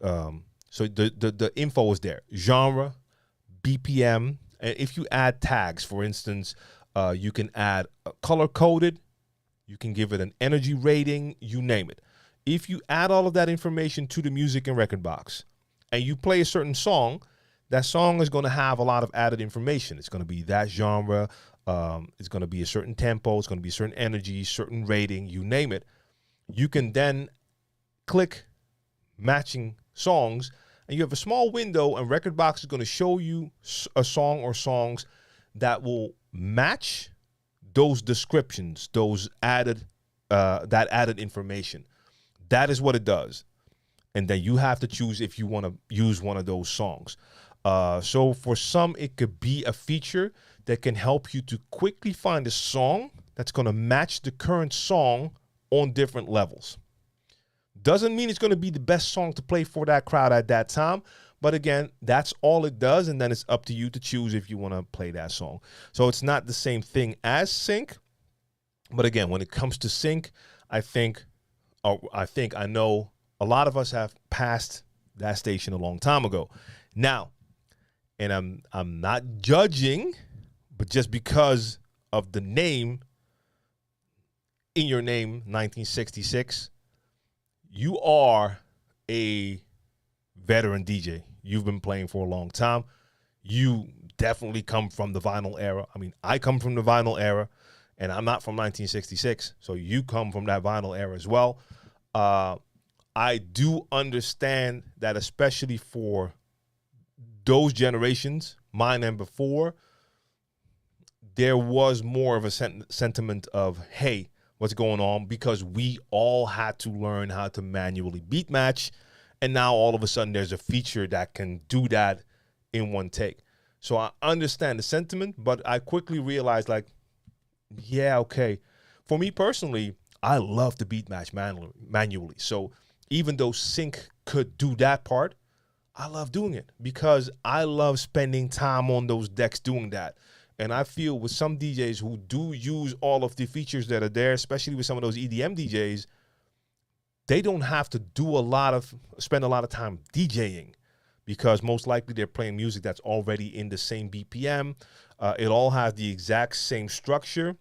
so the info is there, genre, BPM, and if you add tags, for instance, you can add color coded, you can give it an energy rating, you name it. If you add all of that information to the music in Rekordbox and you play a certain song, that song is going to have a lot of added information. It's going to be that genre. It's going to be a certain tempo. It's going to be a certain energy, certain rating, you name it. You can then click matching songs, and you have a small window, and Rekordbox is going to show you a song or songs that will match those descriptions, those added, that added information. That is what it does. And then you have to choose if you want to use one of those songs. So for some, it could be a feature that can help you to quickly find a song that's going to match the current song on different levels. Doesn't mean it's going to be the best song to play for that crowd at that time. But again, that's all it does. And then it's up to you to choose if you want to play that song. So it's not the same thing as sync. But again, when it comes to sync, I know a lot of us have passed that station a long time ago. Now, and I'm not judging, but just because of the name in your name, 1966, you are a veteran DJ. You've been playing for a long time. You definitely come from the vinyl era. I mean, I come from the vinyl era, and I'm not from 1966, so you come from that vinyl era as well. I do understand that, especially for those generations, mine and before, there was more of a sentiment of, hey, what's going on? Because we all had to learn how to manually beat match. And now all of a sudden there's a feature that can do that in one take. So I understand the sentiment, but I quickly realized, like, yeah, okay. For me personally, I love to beat match manually. So even though sync could do that part, I love doing it because I love spending time on those decks doing that. And I feel with some DJs who do use all of the features that are there, especially with some of those EDM DJs, they don't have to spend a lot of time DJing, because most likely they're playing music that's already in the same BPM. It all has the exact same structure.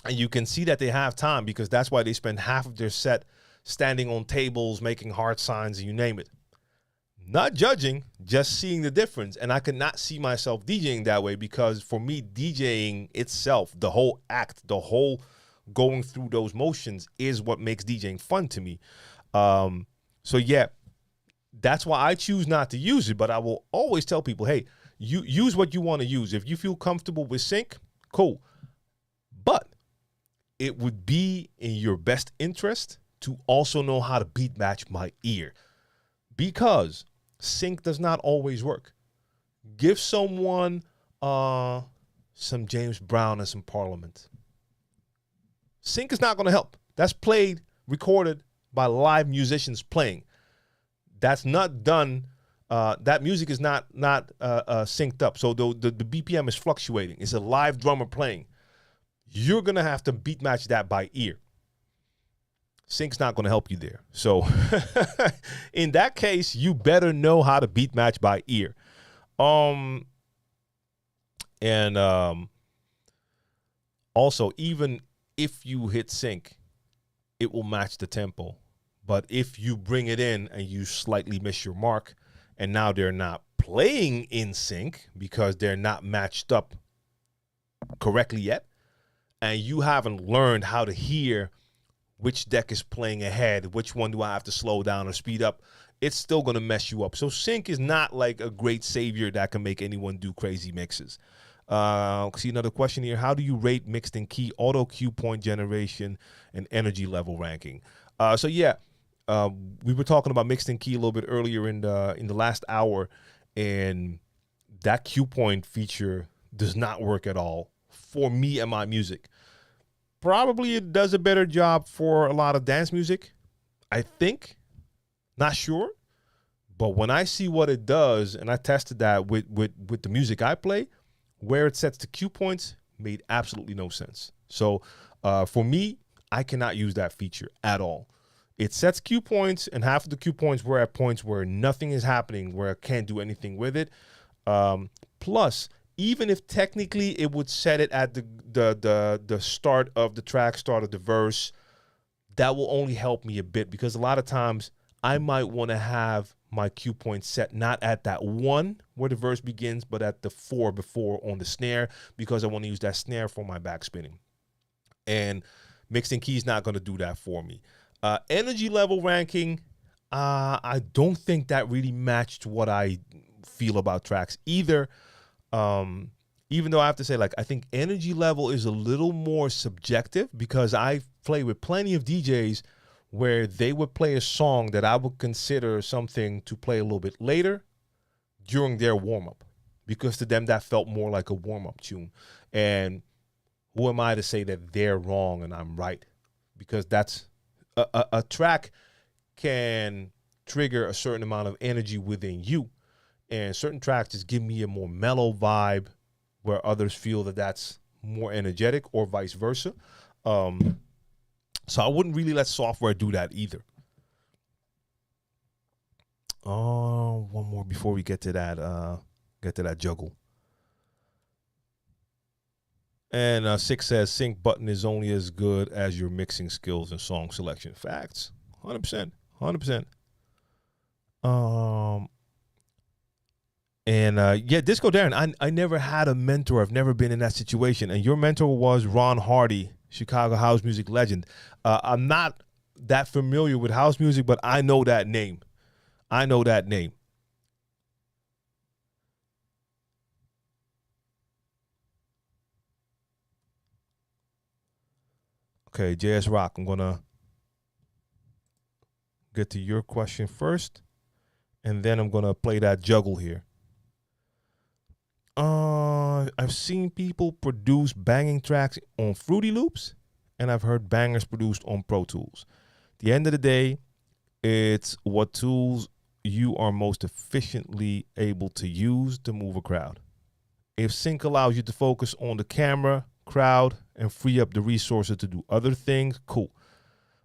And you can see that they have time, because that's why they spend half of their set standing on tables, making heart signs, you name it. Not judging, just seeing the difference. And I could not see myself DJing that way, because for me, DJing itself, the whole act, the whole going through those motions is what makes DJing fun to me. So yeah, that's why I choose not to use it. But I will always tell people, hey, you use what you want to use. If you feel comfortable with sync, cool. But it would be in your best interest to also know how to beat match by ear, because sync does not always work. Give someone some James Brown and some Parliament. Sync is not going to help. That's played, recorded by live musicians playing. That's not done. That music is not synced up. So the BPM is fluctuating. It's a live drummer playing. You're going to have to beat match that by ear. Sync's not going to help you there. So in that case, you better know how to beat match by ear. Also, even if you hit sync, it will match the tempo. But if you bring it in and you slightly miss your mark, and now they're not playing in sync because they're not matched up correctly yet, and you haven't learned how to hear which deck is playing ahead, which one do I have to slow down or speed up, it's still going to mess you up. So sync is not like a great savior that can make anyone do crazy mixes. See another question here. How do you rate mixed in key, auto cue point generation, and energy level ranking? So yeah, we were talking about mixed in key a little bit earlier in the last hour, and that cue point feature does not work at all for me and my music. Probably it does a better job for a lot of dance music, I think. Not sure. But when I see what it does, and I tested that with the music I play, where it sets the cue points made absolutely no sense. So for me, I cannot use that feature at all. It sets cue points, and half of the cue points were at points where nothing is happening, where I can't do anything with it. Plus, even if technically it would set it at the start of the track, start of the verse, that will only help me a bit, because a lot of times I might want to have my cue point set not at that 1 where the verse begins, but at the 4 before on the snare, because I want to use that snare for my backspinning. And mixing keys not going to do that for me. Energy level ranking, I don't think that really matched what I feel about tracks either. Even though I have to say, like, I think energy level is a little more subjective, because I play with plenty of DJs where they would play a song that I would consider something to play a little bit later during their warm-up, because to them that felt more like a warm-up tune. And who am I to say that they're wrong and I'm right? Because that's a track can trigger a certain amount of energy within you. And certain tracks just give me a more mellow vibe, where others feel that that's more energetic, or vice versa. So I wouldn't really let software do that either. One more before we get to that juggle. And Six says sync button is only as good as your mixing skills and song selection. Facts, 100%, 100%. Yeah, Disco Darren, I never had a mentor. I've never been in that situation. And your mentor was Ron Hardy, Chicago house music legend. I'm not that familiar with house music, but I know that name. I know that name. Okay, JS Rock, I'm going to get to your question first, and then I'm going to play that juggle here. I've seen people produce banging tracks on Fruity Loops, and I've heard bangers produced on Pro Tools. At the end of the day, it's what tools you are most efficiently able to use to move a crowd. If sync allows you to focus on the camera, crowd, and free up the resources to do other things, cool.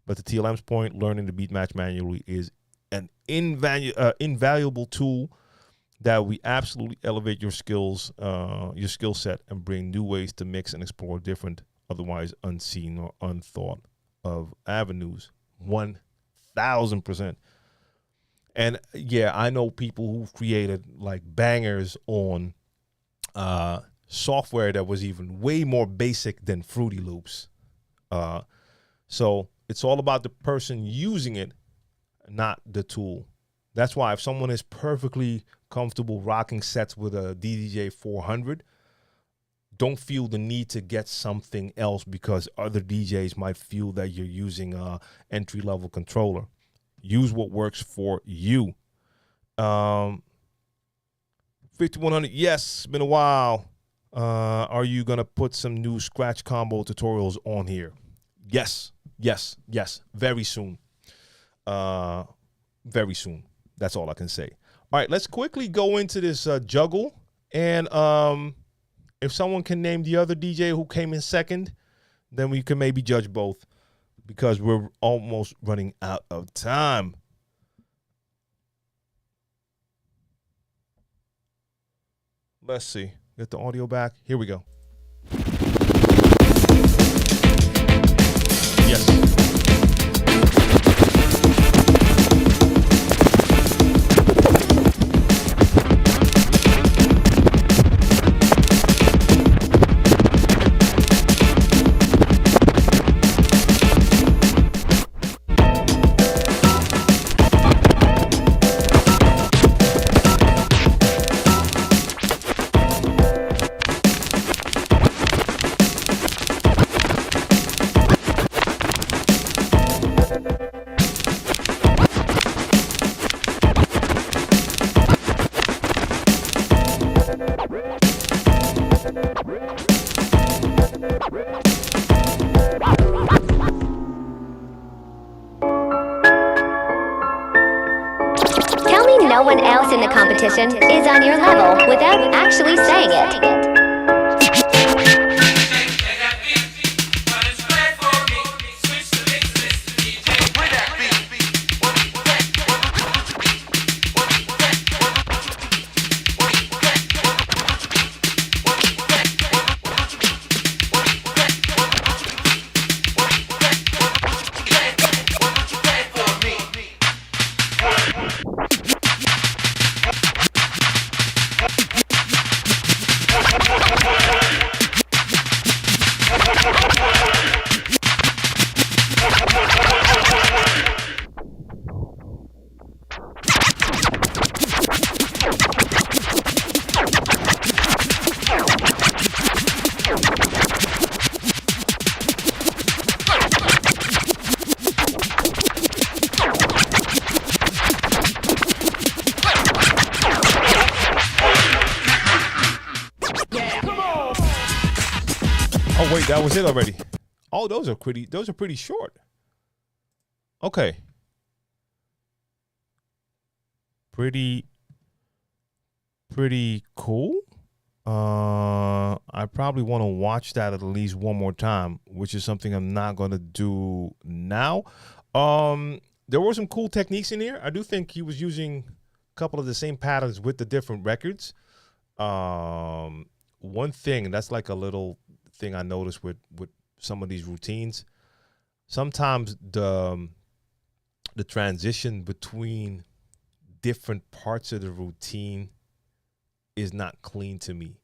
But to TLM's point, learning the beat match manually is an invaluable tool that we absolutely elevate your skills, your skill set, and bring new ways to mix and explore different, otherwise unseen or unthought of avenues. 1,000%. And yeah, I know people who've created like bangers on software that was even way more basic than Fruity Loops. So it's all about the person using it, not the tool. That's why if someone is perfectly comfortable rocking sets with a DDJ 400, don't feel the need to get something else because other DJs might feel that you're using a entry-level controller. Use what works for you. 5100, yes, it's been a while. Are you going to put some new scratch combo tutorials on here? Yes, very soon. Very soon. That's all I can say. All right, let's quickly go into this juggle. And if someone can name the other DJ who came in second, then we can maybe judge both, because we're almost running out of time. Let's see. Get the audio back. Here we go. Yes. knowing no one else in the competition is on your level without actually saying it. Oh wait, that was it already. Oh, those are pretty short. Okay. Pretty cool. I probably want to watch that at least one more time, which is something I'm not gonna do now. There were some cool techniques in here. I do think he was using a couple of the same patterns with the different records. One thing that's like a little thing I noticed with some of these routines, sometimes the transition between different parts of the routine is not clean to me.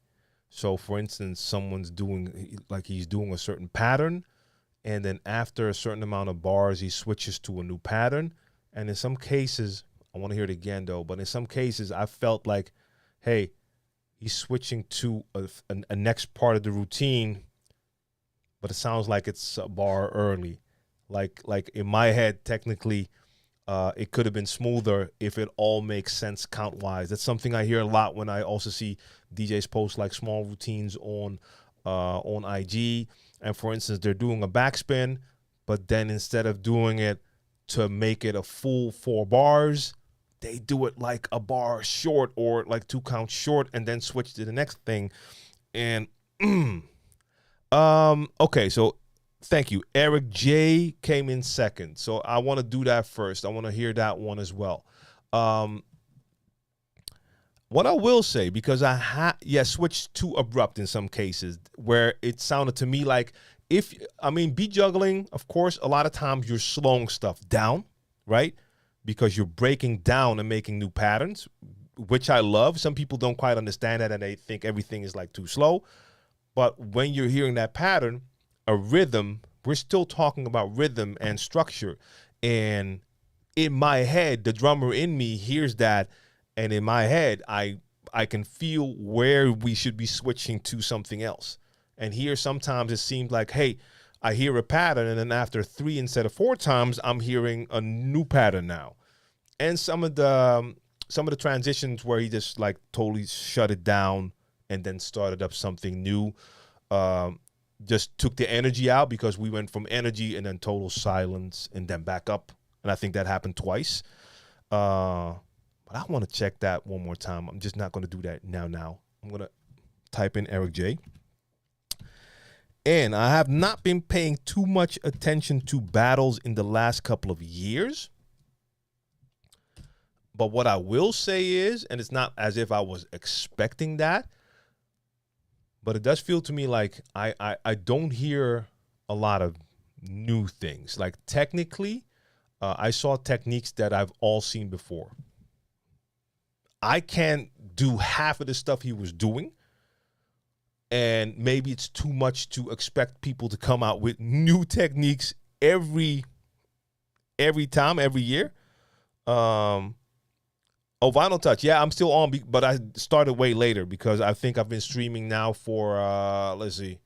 So for instance, someone's doing, like, he's doing a certain pattern, and then after a certain amount of bars, he switches to a new pattern. And in some cases, I want to hear it again though, but in some cases I felt like, hey, he's switching to a next part of the routine, but it sounds like it's a bar early. Like in my head, technically, it could have been smoother if it all makes sense count-wise. That's something I hear a lot when I also see DJs post like small routines on IG. And for instance, they're doing a backspin, but then instead of doing it to make it a full 4 bars, they do it like a bar short or like 2 counts short and then switch to the next thing. And okay, so thank you. Eric J came in second. So I want to do that first. I want to hear that one as well. What I will say, because I switched too abrupt in some cases where it sounded to me like beat juggling, of course, a lot of times you're slowing stuff down, right? Because you're breaking down and making new patterns, which I love. Some people don't quite understand that and they think everything is like too slow. But when you're hearing that pattern, a rhythm, we're still talking about rhythm and structure. And in my head, the drummer in me hears that. And in my head, I can feel where we should be switching to something else. And here, sometimes it seems like, hey, I hear a pattern, and then after 3 instead of 4 times, I'm hearing a new pattern now. And some of the transitions where he just like totally shut it down and then started up something new, just took the energy out, because we went from energy and then total silence and then back up. And I think that happened twice. But I want to check that one more time. I'm just not going to do that now. I'm going to type in Eric J. And I have not been paying too much attention to battles in the last couple of years. But what I will say is, and it's not as if I was expecting that, but it does feel to me like I don't hear a lot of new things. Like technically, I saw techniques that I've all seen before. I can't do half of the stuff he was doing. And maybe it's too much to expect people to come out with new techniques every time, every year. Vinyl Touch. Yeah, I'm still on, but I started way later because I think I've been streaming now for, let's see,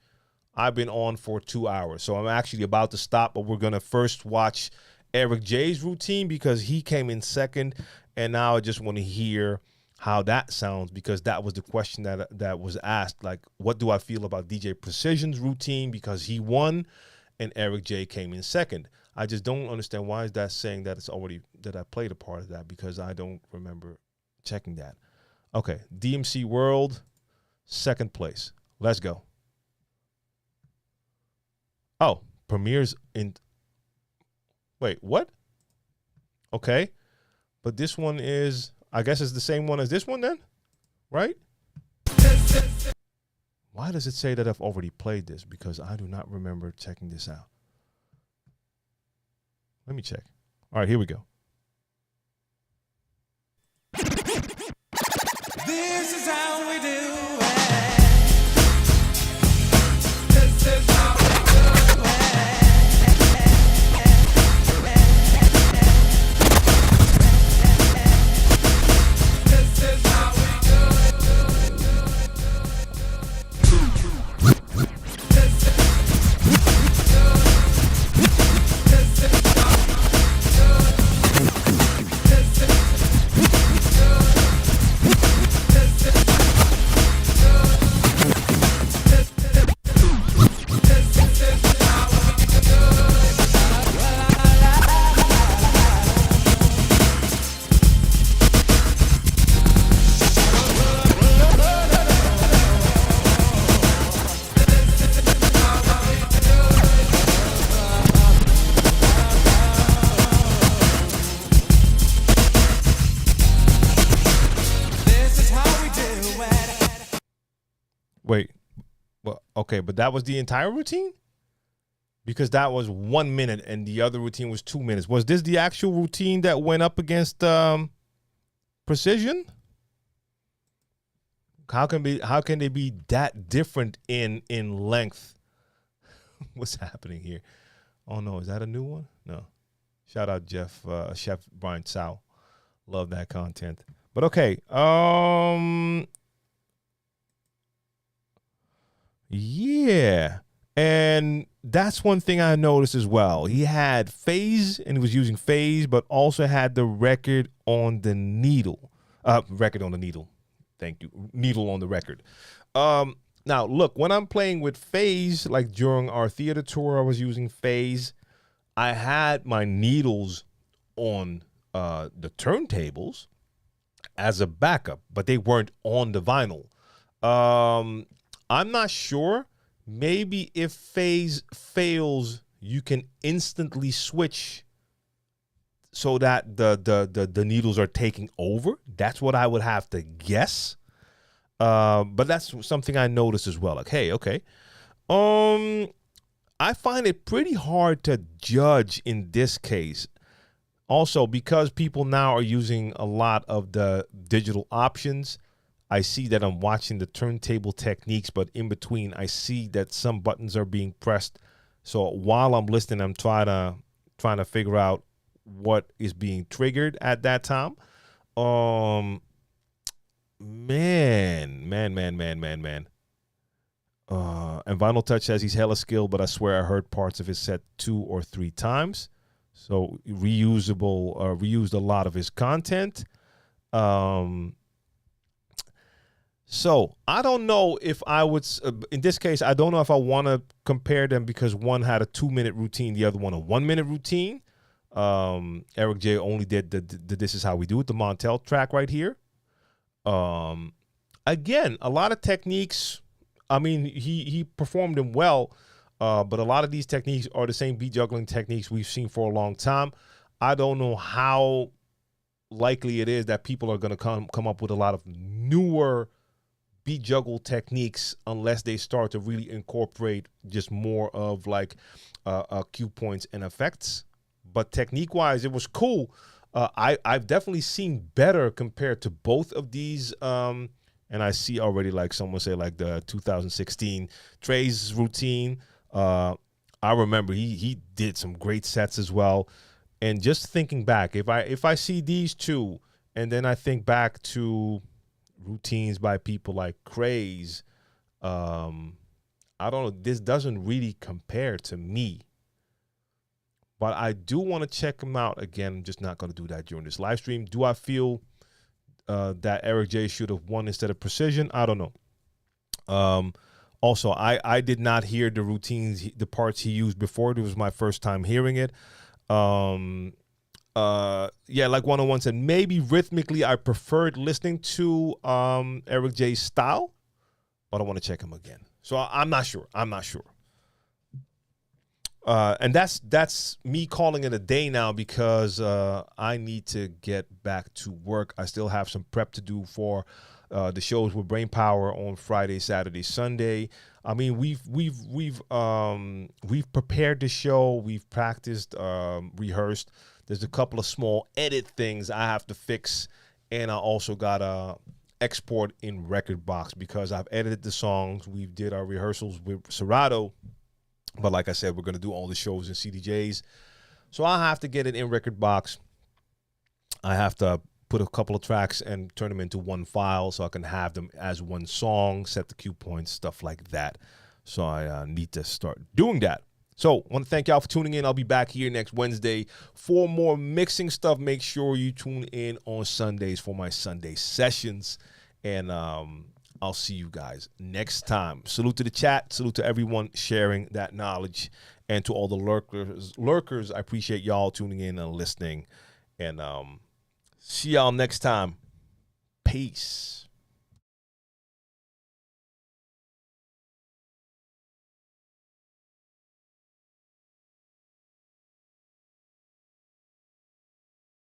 I've been on for 2 hours. So I'm actually about to stop, but we're going to first watch Eric J's routine because he came in second. And now I just want to hear how that sounds, because that was the question that was asked. Like, what do I feel about DJ Precision's routine, because he won and Eric J came in second. I just don't understand why is that saying that it's already, that I played a part of that, because I don't remember checking that. Okay, DMC World, second place. Let's go. Oh, premieres in. Wait, what? Okay, but this one is. I guess it's the same one as this one then, right? Why does it say that I've already played this? Because I do not remember checking this out. Let me check. All right, here we go. This is how we do it. This is how we do it. This is how we do it. Wait, well, okay, but that was the entire routine? Because that was 1 minute and the other routine was 2 minutes. Was this the actual routine that went up against Precision? How can they be that different in length? What's happening here? Oh no, is that a new one? No. Shout out Chef Brian Tsao. Love that content. But okay, yeah. And that's one thing I noticed as well. He had phase and he was using phase, but also had the record on the needle. Record on the needle. Thank you. Needle on the record. Now, look, when I'm playing with phase, like during our theater tour, I was using phase. I had my needles on the turntables as a backup, but they weren't on the vinyl. I'm not sure. Maybe if phase fails, you can instantly switch so that the needles are taking over. That's what I would have to guess. But that's something I noticed as well. Like, hey, okay. I find it pretty hard to judge in this case. Also, because people now are using a lot of the digital options, I see that I'm watching the turntable techniques, but in between, I see that some buttons are being pressed. So while I'm listening, I'm trying to figure out what is being triggered at that time. Man. And Vinyl Touch says he's hella skilled, but I swear I heard parts of his set 2 or 3 times. So reused a lot of his content. So I don't know if I would, in this case, I don't know if I want to compare them because one had a 2-minute routine, the other one a 1-minute routine. Eric J only did the This Is How We Do It, the Montel track right here. Again, a lot of techniques. I mean, he performed them well, but a lot of these techniques are the same beat juggling techniques we've seen for a long time. I don't know how likely it is that people are going to come up with a lot of newer beat juggle techniques unless they start to really incorporate just more of like cue points and effects. But technique wise, it was cool. I've definitely seen better compared to both of these. And I see already like someone say like the 2016 Trey's routine. I remember he did some great sets as well. And just thinking back, if I see these two and then I think back to routines by people like Craze, I don't know, this doesn't really compare to me. But I do want to check them out again. I'm just not going to do that during this live stream. Do I feel that Eric J should have won instead of Precision? I don't know. Also, I did not hear the routines, the parts he used before. It was my first time hearing it. Yeah, like 101 said, maybe rhythmically I preferred listening to Eric J's style, but I want to check him again. So I'm not sure. And that's me calling it a day now because I need to get back to work. I still have some prep to do for the shows with Brain Power on Friday, Saturday, Sunday. I mean, we've prepared the show, we've practiced, rehearsed. There's a couple of small edit things I have to fix, and I also gotta export in Record Box because I've edited the songs. We did our rehearsals with Serato. But like I said, we're going to do all the shows in CDJs. So I have to get it in Record Box. I have to put a couple of tracks and turn them into one file so I can have them as one song, set the cue points, stuff like that. So I need to start doing that. So I want to thank y'all for tuning in. I'll be back here next Wednesday for more mixing stuff. Make sure you tune in on Sundays for my Sunday sessions. And I'll see you guys next time. Salute to the chat. Salute to everyone sharing that knowledge. And to all the lurkers, I appreciate y'all tuning in and listening. And see y'all next time. Peace.